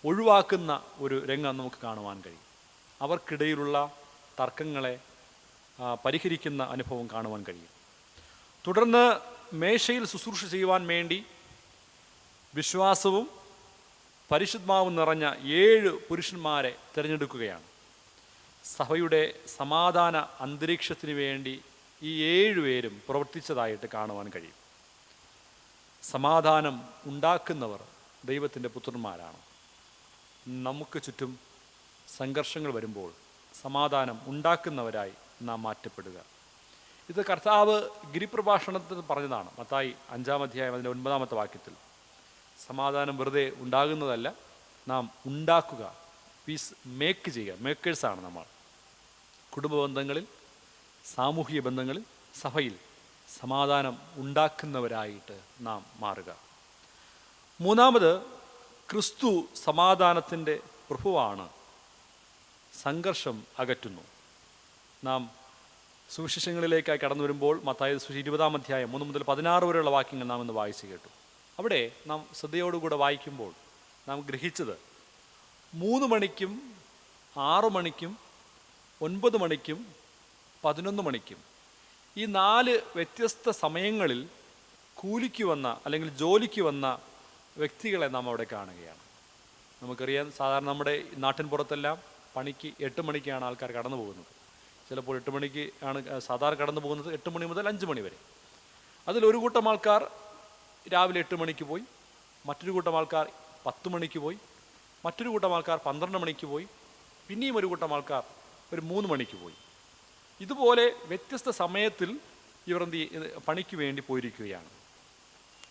ഒഴിവാക്കുന്ന ഒരു രംഗം നമുക്ക് കാണുവാൻ കഴിയും. അവർക്കിടയിലുള്ള തർക്കങ്ങളെ പരിഹരിക്കുന്ന അനുഭവം കാണുവാൻ കഴിയും. തുടർന്ന് മേശയിൽ ശുശ്രൂഷ ചെയ്യുവാൻ വേണ്ടി വിശ്വാസവും പരിശുദ്ധാത്മാവും നിറഞ്ഞ 7 പുരുഷന്മാരെ തിരഞ്ഞെടുക്കുകയാണ്. സഭയുടെ സമാധാന അന്തരീക്ഷത്തിന് വേണ്ടി ഈ 7 പേരും പ്രവർത്തിച്ചതായിട്ട് കാണുവാൻ കഴിയും. സമാധാനം ഉണ്ടാക്കുന്നവർ ദൈവത്തിൻ്റെ പുത്രന്മാരാണ്. നമുക്ക് ചുറ്റും സംഘർഷങ്ങൾ വരുമ്പോൾ സമാധാനം ഉണ്ടാക്കുന്നവരായി നാം മാറ്റപ്പെടുക. ഇത് കർത്താവ് ഗിരിപ്രഭാഷണത്തിൽ പറഞ്ഞതാണ്. മത്തായി 5-ാം അധ്യായം അതിൻ്റെ 9-ാമത്തെ വാക്യത്തിൽ, സമാധാനം വെറുതെ ഉണ്ടാകുന്നതല്ല, നാം ഉണ്ടാക്കുക, പീസ് മേക്ക് ചെയ്യുക. മേക്കേഴ്സാണ് നമ്മൾ. കുടുംബ ബന്ധങ്ങളിൽ, സാമൂഹിക ബന്ധങ്ങളിൽ, സഭയിൽ സമാധാനം ഉണ്ടാക്കുന്നവരായിട്ട് നാം മാറുക. മൂന്നാമത്, ക്രിസ്തു സമാധാനത്തിൻ്റെ പ്രഭുവാണ്, സംഘർഷം അകറ്റുന്നു. നാം സുവിശേഷങ്ങളിലേക്കായി കടന്നു വരുമ്പോൾ മത്തായി 20-ാം അധ്യായം 1 മുതൽ 16 വരെയുള്ള വാക്യങ്ങൾ നാം ഇന്ന് വായിച്ചു കേട്ടു. അവിടെ നാം ശ്രദ്ധയോടുകൂടെ വായിക്കുമ്പോൾ നാം ഗ്രഹിച്ചത് 3 മണിക്കും 6 മണിക്കും 9 മണിക്കും 11 മണിക്കും ഈ 4 വ്യത്യസ്ത സമയങ്ങളിൽ കൂലിക്ക് വന്ന അല്ലെങ്കിൽ ജോലിക്ക് വന്ന വ്യക്തികളെ നാം അവിടെ കാണുകയാണ്. നമുക്കറിയാം, സാധാരണ നമ്മുടെ നാട്ടിൻ പുറത്തെല്ലാം പണിക്ക് 8 മണിക്കാണ് ആൾക്കാർ കടന്നു പോകുന്നത്. ചിലപ്പോൾ 8 മണിക്ക് ആണ് സാധാരണ കടന്നു പോകുന്നത്, 8 മണി മുതൽ 5 മണി വരെ. അതിലൊരു കൂട്ടം ആൾക്കാർ രാവിലെ 8 മണിക്ക് പോയി, മറ്റൊരു കൂട്ടം ആൾക്കാർ 10 മണിക്ക് പോയി, മറ്റൊരു കൂട്ടം ആൾക്കാർ 12 മണിക്ക് പോയി, പിന്നെയും ഒരു കൂട്ടം ആൾക്കാർ ഒരു 3 മണിക്ക് പോയി. ഇതുപോലെ വ്യത്യസ്ത സമയത്തിൽ ഇവർ പണിക്ക് വേണ്ടി പോയിരിക്കുകയാണ്.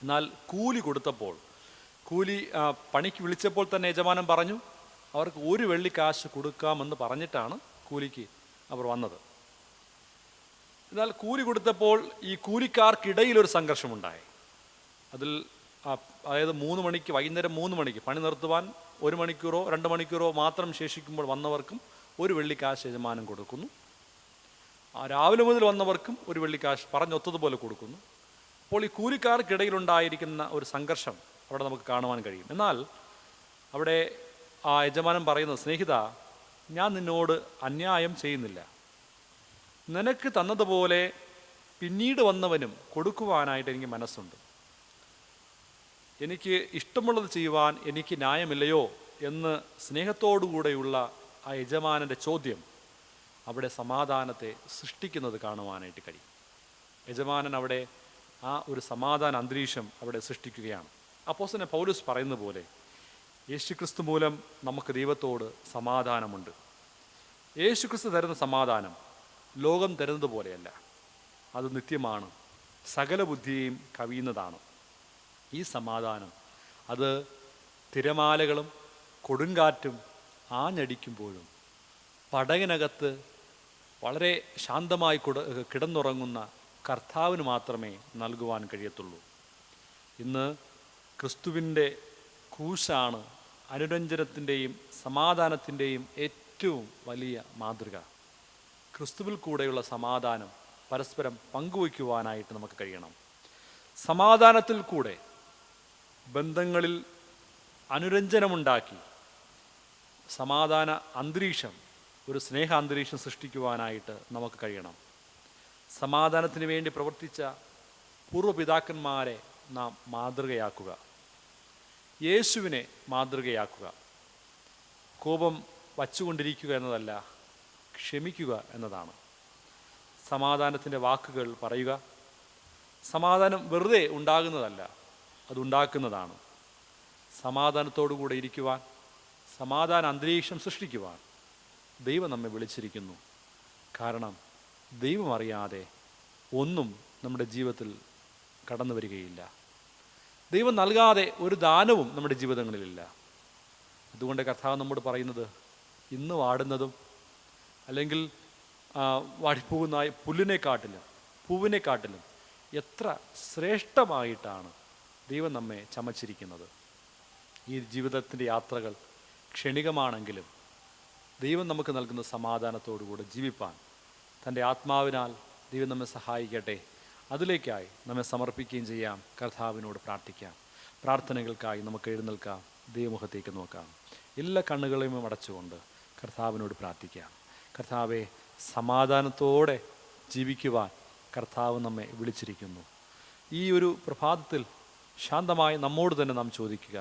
എന്നാൽ കൂലി കൊടുത്തപ്പോൾ, പണിക്ക് വിളിച്ചപ്പോൾ തന്നെ യജമാനൻ പറഞ്ഞു അവർക്ക് 1 വെള്ളിക്കാശ് കൊടുക്കാമെന്ന് പറഞ്ഞിട്ടാണ് കൂലിക്ക് അവർ വന്നത്. എന്നാൽ കൂലി കൊടുത്തപ്പോൾ ഈ കൂലിക്കാർക്കിടയിലൊരു സംഘർഷമുണ്ടായി. അതിൽ അതായത് 3 മണിക്ക്, വൈകുന്നേരം 3 മണിക്ക് പണി നിർത്തുവാൻ 1 മണിക്കൂറോ 2 മണിക്കൂറോ മാത്രം ശേഷിക്കുമ്പോൾ വന്നവർക്കും 1 വെള്ളിക്കാശ് യജമാനൻ കൊടുക്കുന്നു. രാവിലെ മുതൽ വന്നവർക്കും 1 വെള്ളിക്കാശ് പറഞ്ഞൊത്തതുപോലെ കൊടുക്കുന്നു. അപ്പോൾ ഈ കൂലിക്കാർക്കിടയിലുണ്ടായിരിക്കുന്ന ഒരു സംഘർഷം അവിടെ നമുക്ക് കാണുവാൻ കഴിയും. എന്നാൽ അവിടെ ആ യജമാനൻ പറയുന്നത്, സ്നേഹിത, ഞാൻ നിന്നോട് അന്യായം ചെയ്യുന്നില്ല, നിനക്ക് തന്നതുപോലെ പിന്നീട് വന്നവനും കൊടുക്കുവാനായിട്ട് എനിക്ക് മനസ്സുണ്ട്, എനിക്ക് ഇഷ്ടമുള്ളത് ചെയ്യുവാൻ എനിക്ക് ന്യായമില്ലയോ എന്ന് സ്നേഹത്തോടുകൂടെയുള്ള ആ യജമാനൻ്റെ ചോദ്യം അവിടെ സമാധാനത്തെ സൃഷ്ടിക്കുന്നത് കാണുവാനായിട്ട് കഴിയും. യജമാനൻ അവിടെ ആ ഒരു സമാധാന അന്തരീക്ഷം അവിടെ സൃഷ്ടിക്കുകയാണ്. അപ്പോസ്തലൻ പൗലോസ് പറയുന്ന പോലെ യേശുക്രിസ്തു മൂലം നമുക്ക് ദൈവത്തോട് സമാധാനമുണ്ട്. യേശുക്രിസ്തു തരുന്ന സമാധാനം ലോകം തരുന്നത് പോലെയല്ല, അത് നിത്യമാണ്, സകല ബുദ്ധിയെയും കവിയുന്നതാണ്. ഈ സമാധാനം അത് തിരമാലകളും കൊടുങ്കാറ്റും ആഞ്ഞടിക്കുമ്പോഴും പടകിനകത്ത് വളരെ ശാന്തമായി കിടന്നുറങ്ങുന്ന കർത്താവിന് മാത്രമേ നൽകുവാൻ കഴിയത്തുള്ളൂ. ഇന്ന് ക്രിസ്തുവിൻ്റെ ക്രൂശാണ് അനുരഞ്ജനത്തിൻ്റെയും സമാധാനത്തിൻ്റെയും ഏറ്റവും വലിയ മാതൃക. ക്രിസ്തുവിൽ കൂടെയുള്ള സമാധാനം പരസ്പരം പങ്കുവയ്ക്കുവാനായിട്ട് നമുക്ക് കഴിയണം. സമാധാനത്തിൽ കൂടെ ബന്ധങ്ങളിൽ അനുരഞ്ജനമുണ്ടാക്കി സമാധാന അന്തരീക്ഷം, ഒരു സ്നേഹ അന്തരീക്ഷം സൃഷ്ടിക്കുവാനായിട്ട് നമുക്ക് കഴിയണം. സമാധാനത്തിന് വേണ്ടി പ്രവർത്തിച്ച പൂർവ്വപിതാക്കന്മാരെ നാം മാതൃകയാക്കുക, യേശുവിനെ മാതൃകയാക്കുക. കോപം വച്ചുകൊണ്ടിരിക്കുക എന്നതല്ല, ക്ഷമിക്കുക എന്നതാണ്. സമാധാനത്തിൻ്റെ വാക്കുകൾ പറയുക. സമാധാനം വെറുതെ ഉണ്ടാകുന്നതല്ല, അതുണ്ടാക്കുന്നതാണ്. സമാധാനത്തോടുകൂടെ ഇരിക്കുവാൻ, സമാധാന അന്തരീക്ഷം സൃഷ്ടിക്കുവാൻ ദൈവം നമ്മെ വിളിച്ചിരിക്കുന്നു. കാരണം ദൈവം അറിയാതെ ഒന്നും നമ്മുടെ ജീവിതത്തിൽ കടന്നു വരികയില്ല. ദൈവം നൽകാതെ ഒരു ദാനവും നമ്മുടെ ജീവിതങ്ങളിലില്ല. അതുകൊണ്ട് കർത്താവ് നമ്മോട് പറയുന്നത്, ഇന്ന് വാടുന്നതും അല്ലെങ്കിൽ വാടിപ്പോകുന്ന പുല്ലിനെക്കാട്ടിലും പൂവിനെക്കാട്ടിലും എത്ര ശ്രേഷ്ഠമായിട്ടാണ് ദൈവം നമ്മെ ചമച്ചിരിക്കുന്നത്. ഈ ജീവിതത്തിൻ്റെ യാത്രകൾ ക്ഷണികമാണെങ്കിലും ദൈവം നമുക്ക് നൽകുന്ന സമാധാനത്തോടുകൂടെ ജീവിപ്പാൻ തൻ്റെ ആത്മാവിനാൽ ദൈവം നമ്മെ സഹായിക്കട്ടെ. അതിലേക്കായി നമ്മെ സമർപ്പിക്കുകയും ചെയ്യാം. കർത്താവിനോട് പ്രാർത്ഥിക്കാം. പ്രാർത്ഥനകൾക്കായി നമുക്ക് എഴുന്നേൽക്കാം, ദൈവമുഖത്തേക്ക് നോക്കാം. എല്ലാ കണ്ണുകളെയും അടച്ചുകൊണ്ട് കർത്താവിനോട് പ്രാർത്ഥിക്കാം. കർത്താവെ, സമാധാനത്തോടെ ജീവിക്കുവാൻ കർത്താവ് നമ്മെ വിളിച്ചിരിക്കുന്നു. ഈ ഒരു പ്രഭാതത്തിൽ ശാന്തമായി നമ്മോട് തന്നെ നാം ചോദിക്കുക,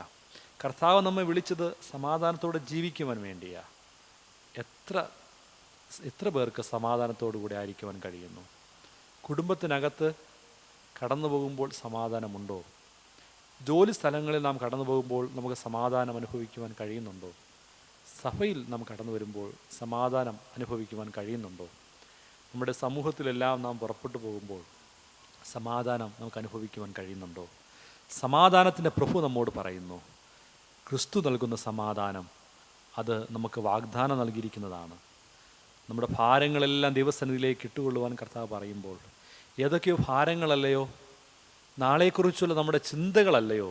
കർത്താവ് നമ്മെ വിളിച്ചത് സമാധാനത്തോടെ ജീവിക്കുവാൻ വേണ്ടിയാണ്. എത്ര പേർക്ക് സമാധാനത്തോടു കൂടി ആയിരിക്കുവാൻ കഴിയുന്നു? കുടുംബത്തിനകത്ത് കടന്നു പോകുമ്പോൾ സമാധാനമുണ്ടോ? ജോലി സ്ഥലങ്ങളിൽ നാം കടന്നു പോകുമ്പോൾ നമുക്ക് സമാധാനം അനുഭവിക്കുവാൻ കഴിയുന്നുണ്ടോ? സഭയിൽ നാം കടന്നു വരുമ്പോൾ സമാധാനം അനുഭവിക്കുവാൻ കഴിയുന്നുണ്ടോ? നമ്മുടെ സമൂഹത്തിലെല്ലാം നാം പുറപ്പെട്ടു പോകുമ്പോൾ സമാധാനം നമുക്ക് അനുഭവിക്കുവാൻ കഴിയുന്നുണ്ടോ? സമാധാനത്തിൻ്റെ പ്രഭു നമ്മോട് പറയുന്നു, ക്രിസ്തു നൽകുന്ന സമാധാനം അത് നമുക്ക് വാഗ്ദാനം നൽകിയിരിക്കുന്നതാണ്. നമ്മുടെ ഭാരങ്ങളെല്ലാം ദൈവസന്നിധിയിലേക്ക് ഇട്ടുകൊള്ളുവാൻ കർത്താവ് പറയുമ്പോൾ, ഏതൊക്കെയോ ഭാരങ്ങളല്ലയോ, നാളെക്കുറിച്ചുള്ള നമ്മുടെ ചിന്തകളല്ലയോ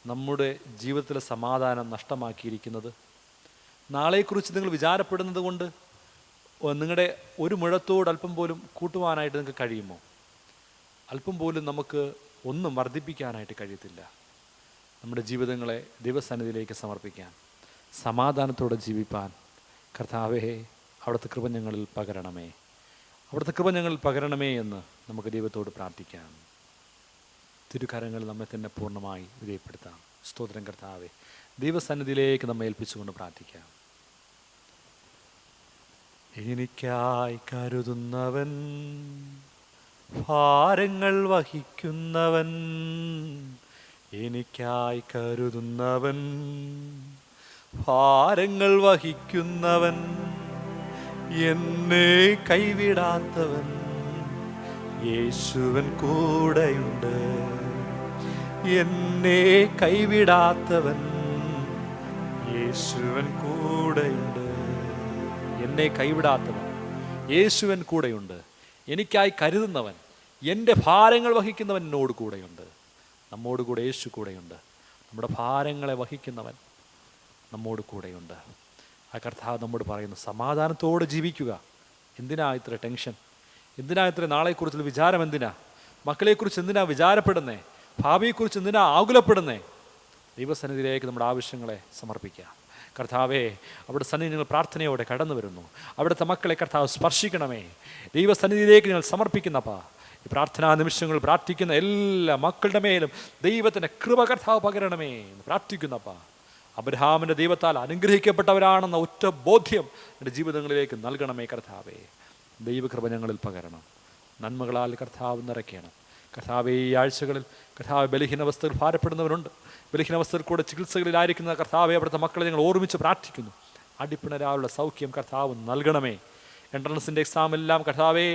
നമ്മുടെ ജീവിതത്തിലെ സമാധാനം നഷ്ടമാക്കിയിരിക്കുന്നത്? നാളെക്കുറിച്ച് നിങ്ങൾ വിചാരപ്പെടുന്നത് കൊണ്ട് നിങ്ങളുടെ ഒരു മുഴത്തോട് അല്പം പോലും കൂട്ടുവാനായിട്ട് നിങ്ങൾക്ക് കഴിയുമോ? അല്പം പോലും നമുക്ക് ഒന്നും വർദ്ധിപ്പിക്കാനായിട്ട് കഴിയത്തില്ല. നമ്മുടെ ജീവിതങ്ങളെ ദൈവസന്നിധിയിലേക്ക് സമർപ്പിക്കാൻ, സമാധാനത്തോടെ ജീവിപ്പാൻ കർത്താവേ, അവിടുത്തെ കൃപ ഞങ്ങളിൽ പകരണമേ, അവിടുത്തെ കൃപ ഞങ്ങളിൽ പകരണമേ എന്ന് നമുക്ക് ദൈവത്തോട് പ്രാർത്ഥിക്കാം. തിരുക്കരങ്ങളിൽ നമ്മെ തന്നെ പൂർണ്ണമായി വിധേയപ്പെടുത്താം. സ്തോത്രം കർത്താവേ. ദൈവസന്നിധിയിലേക്ക് നമ്മെ ഏൽപ്പിച്ചുകൊണ്ട് പ്രാർത്ഥിക്കാം. എനിക്കായി കരുതുന്നവൻ, ഭാരങ്ങൾ വഹിക്കുന്നവൻ, എനിക്കായി കരുതുന്നവൻ, ഭാരങ്ങൾ വഹിക്കുന്നവൻ, എന്നെ കൈവിടാത്തവൻ, യേശുവൻ കൂടെയുണ്ട്. എന്നെ കൈവിടാത്തവൻ, യേശുവൻ കൂടെയുണ്ട്. എന്നെ കൈവിടാത്തവൻ, യേശുവൻ കൂടെയുണ്ട്. എനിക്കായി കരുതുന്നവൻ, എൻ്റെ ഭാരങ്ങൾ വഹിക്കുന്നവൻ എന്നോട് കൂടെയുണ്ട്. നമ്മോട് കൂടെ യേശു കൂടെയുണ്ട്. നമ്മുടെ ഭാരങ്ങളെ വഹിക്കുന്നവൻ നമ്മോട് കൂടെയുണ്ട്. ആ കർത്താവ് നമ്മോട് പറയുന്നു, സമാധാനത്തോടെ ജീവിക്കുക. എന്തിനാ ഇത്ര ടെൻഷൻ? എന്തിനാ ഇത്ര നാളെക്കുറിച്ചുള്ള വിചാരം? എന്തിനാ മക്കളെക്കുറിച്ച് എന്തിനാ വിചാരപ്പെടുന്നേ? ഭാവിയെക്കുറിച്ച് എന്തിനാ ആകുലപ്പെടുന്നേ? ദൈവസന്നിധിയിലേക്ക് നമ്മുടെ ആവശ്യങ്ങളെ സമർപ്പിക്കുക. കർത്താവേ, അവിടെ സന്നിധി നിങ്ങൾ പ്രാർത്ഥനയോടെ കടന്നു വരുന്നു. അവിടുത്തെ മക്കളെ കർത്താവ് സ്പർശിക്കണമേ. ദൈവസന്നിധിയിലേക്ക് നിങ്ങൾ സമർപ്പിക്കുന്നപ്പാ, ഈ പ്രാർത്ഥനാ നിമിഷങ്ങൾ പ്രാർത്ഥിക്കുന്ന എല്ലാ മക്കളുടെ മേലും ദൈവത്തിൻ്റെ കൃപ കർത്താവ് പകരണമേ എന്ന് പ്രാർത്ഥിക്കുന്നപ്പാ. അബ്രഹാമിൻ്റെ ദൈവത്താൽ അനുഗ്രഹിക്കപ്പെട്ടവരാണെന്ന ഒറ്റ ബോധ്യം എൻ്റെ ജീവിതങ്ങളിലേക്ക് നൽകണമേ കർത്താവേ. ദൈവകൃപ ഞങ്ങളിൽ പകരണം. നന്മകളാൽ കർത്താവ് നിറയ്ക്കണം. കർത്താവേ, ഈ ആഴ്ചകളിൽ കർത്താവ് ബലഹീനാവസ്ഥയിൽ ഭാരപ്പെടുന്നവരുണ്ട്. ബലഹീനാവസ്ഥയിൽ കൂടെ ചികിത്സകളിലായിരിക്കുന്ന കർത്താവെ, അവിടുത്തെ മക്കളെ ഞങ്ങൾ ഓർമ്മിച്ച് പ്രാർത്ഥിക്കുന്നു. അടിപ്പിണരാനുള്ള സൗഖ്യം കർത്താവ് നൽകണമേ. എൻട്രൻസിൻ്റെ എക്സാമെല്ലാം കർത്താവെ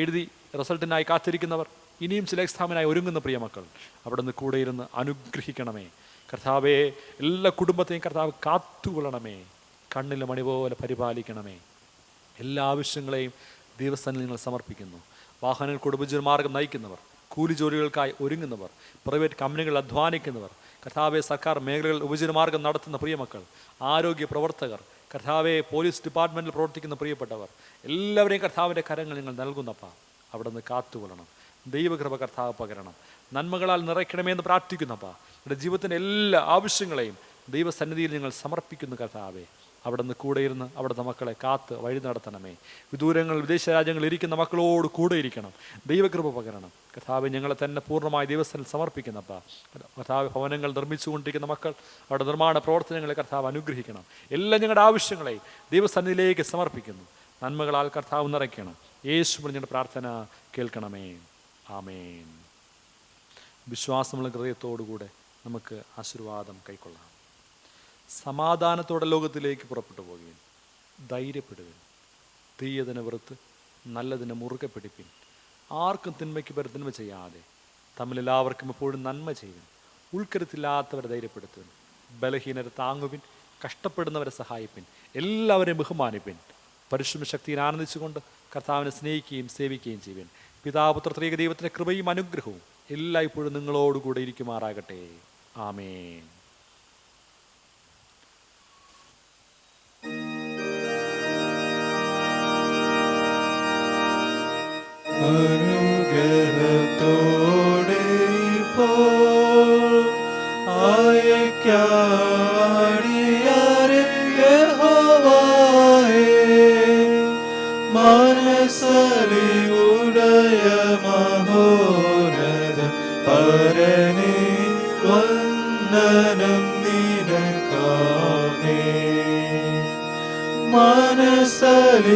എഴുതി റിസൾട്ടിനായി കാത്തിരിക്കുന്നവർ, ഇനിയും ചില എക്സാമിനായി ഒരുങ്ങുന്ന പ്രിയ മക്കൾ, അവിടെ നിന്ന് കൂടെ ഇരുന്ന് അനുഗ്രഹിക്കണമേ കർത്താവെ. എല്ലാ കുടുംബത്തെയും കർത്താവ് കാത്തുകൊള്ളണമേ. കണ്ണിലെ മണി പോലെ പരിപാലിക്കണമേ. എല്ലാ ആവശ്യങ്ങളെയും ദൈവസ്ഥാനിൽ നിങ്ങൾ സമർപ്പിക്കുന്നു. വാഹനങ്ങൾ കുടുംബജീവനമാർഗം നയിക്കുന്നവർ, കൂലി ജോലികൾക്കായി ഒരുങ്ങുന്നവർ, പ്രൈവറ്റ് കമ്പനികളിൽ അധ്വാനിക്കുന്നവർ, കർത്താവെ സർക്കാർ മേഖലകളിൽ ഉപജീവനമാർഗം നടത്തുന്ന പ്രിയമക്കൾ, ആരോഗ്യ പ്രവർത്തകർ, കർത്താവെ പോലീസ് ഡിപ്പാർട്ട്മെൻറ്റിൽ പ്രവർത്തിക്കുന്ന പ്രിയപ്പെട്ടവർ, എല്ലാവരെയും കർത്താവിൻ്റെ കരങ്ങൾ നിങ്ങൾ നൽകുന്നപ്പാ. അവിടെ നിന്ന് കാത്തുകൊള്ളണം. ദൈവകൃപ കർത്താവ് പകരണം. നന്മകളാൽ നിറയ്ക്കണമെന്ന് പ്രാർത്ഥിക്കുന്നപ്പാ. എൻ്റെ ജീവിതത്തിൻ്റെ എല്ലാ ആവശ്യങ്ങളെയും ദൈവസന്നിധിയിൽ നിങ്ങൾ സമർപ്പിക്കുന്നു കർത്താവെ. അവിടെ നിന്ന് കൂടെ ഇരുന്ന് അവിടുത്തെ മക്കളെ കാത്ത് വഴി നടത്തണമേ. വിദൂരങ്ങൾ വിദേശ രാജ്യങ്ങളിൽ ഇരിക്കുന്ന മക്കളോട് കൂടെ ഇരിക്കണം. ദൈവകൃപ പകരണം കർത്താവ്. ഞങ്ങളെ തന്നെ പൂർണ്ണമായി ദൈവസ്ഥനിൽ സമർപ്പിക്കുന്നപ്പാ. കർത്താവ് ഭവനങ്ങൾ നിർമ്മിച്ചുകൊണ്ടിരിക്കുന്ന മക്കൾ, അവിടെ നിർമ്മാണ പ്രവർത്തനങ്ങളെ കർത്താവ് അനുഗ്രഹിക്കണം. എല്ലാ ഞങ്ങളുടെ ആവശ്യങ്ങളെയും ദൈവസന്നിധിയിലേക്ക് സമർപ്പിക്കുന്നു. നന്മകളാൽ കർത്താവ് നിറയ്ക്കണം. യേശു ഞങ്ങളുടെ പ്രാർത്ഥന കേൾക്കണമേ. ആമേൻ. വിശ്വാസമുള്ള ഹൃദയത്തോടുകൂടെ നമുക്ക് ആശീർവാദം കൈക്കൊള്ളാം. സമാധാനത്തോടെ ലോകത്തിലേക്ക് പുറപ്പെട്ടു പോകുവിൻ. ധൈര്യപ്പെടുവിൻ. തീയതിനെ വെറുത്ത് നല്ലതിനെ മുറുകെ പിടിപ്പിൻ. ആർക്കും തിന്മയ്ക്ക് തിന്മ ചെയ്യാതെ തമ്മിലെല്ലാവർക്കും എപ്പോഴും നന്മ ചെയ്യുവിൻ. ഉൾക്കരുത്തില്ലാത്തവരെ ധൈര്യപ്പെടുത്തുവിൻ. ബലഹീനരെ താങ്ങുവിൻ. കഷ്ടപ്പെടുന്നവരെ സഹായിപ്പിൻ. എല്ലാവരെയും ബഹുമാനിപ്പിൻ. പരിശുദ്ധ ശക്തിയിൽ ആനന്ദിച്ചുകൊണ്ട് കർത്താവിനെ സ്നേഹിക്കുകയും സേവിക്കുകയും ചെയ്യുവിൻ. പിതാപുത്ര ത്രിയേക ദൈവത്തിൻ്റെ കൃപയും അനുഗ്രഹവും എല്ലായ്പ്പോഴും നിങ്ങളോടുകൂടെ ഇരിക്കുമാറാകട്ടെ. ആമേൻ. അനുഗ്രഹത്തോടെ അയക്കാടിയാരെ യഹോവയെ മനസ്സലിവുടയ മഹോന്നത പരനേ വന്ദനം നിനക്കാമേ. മനസ്സലിവുടയ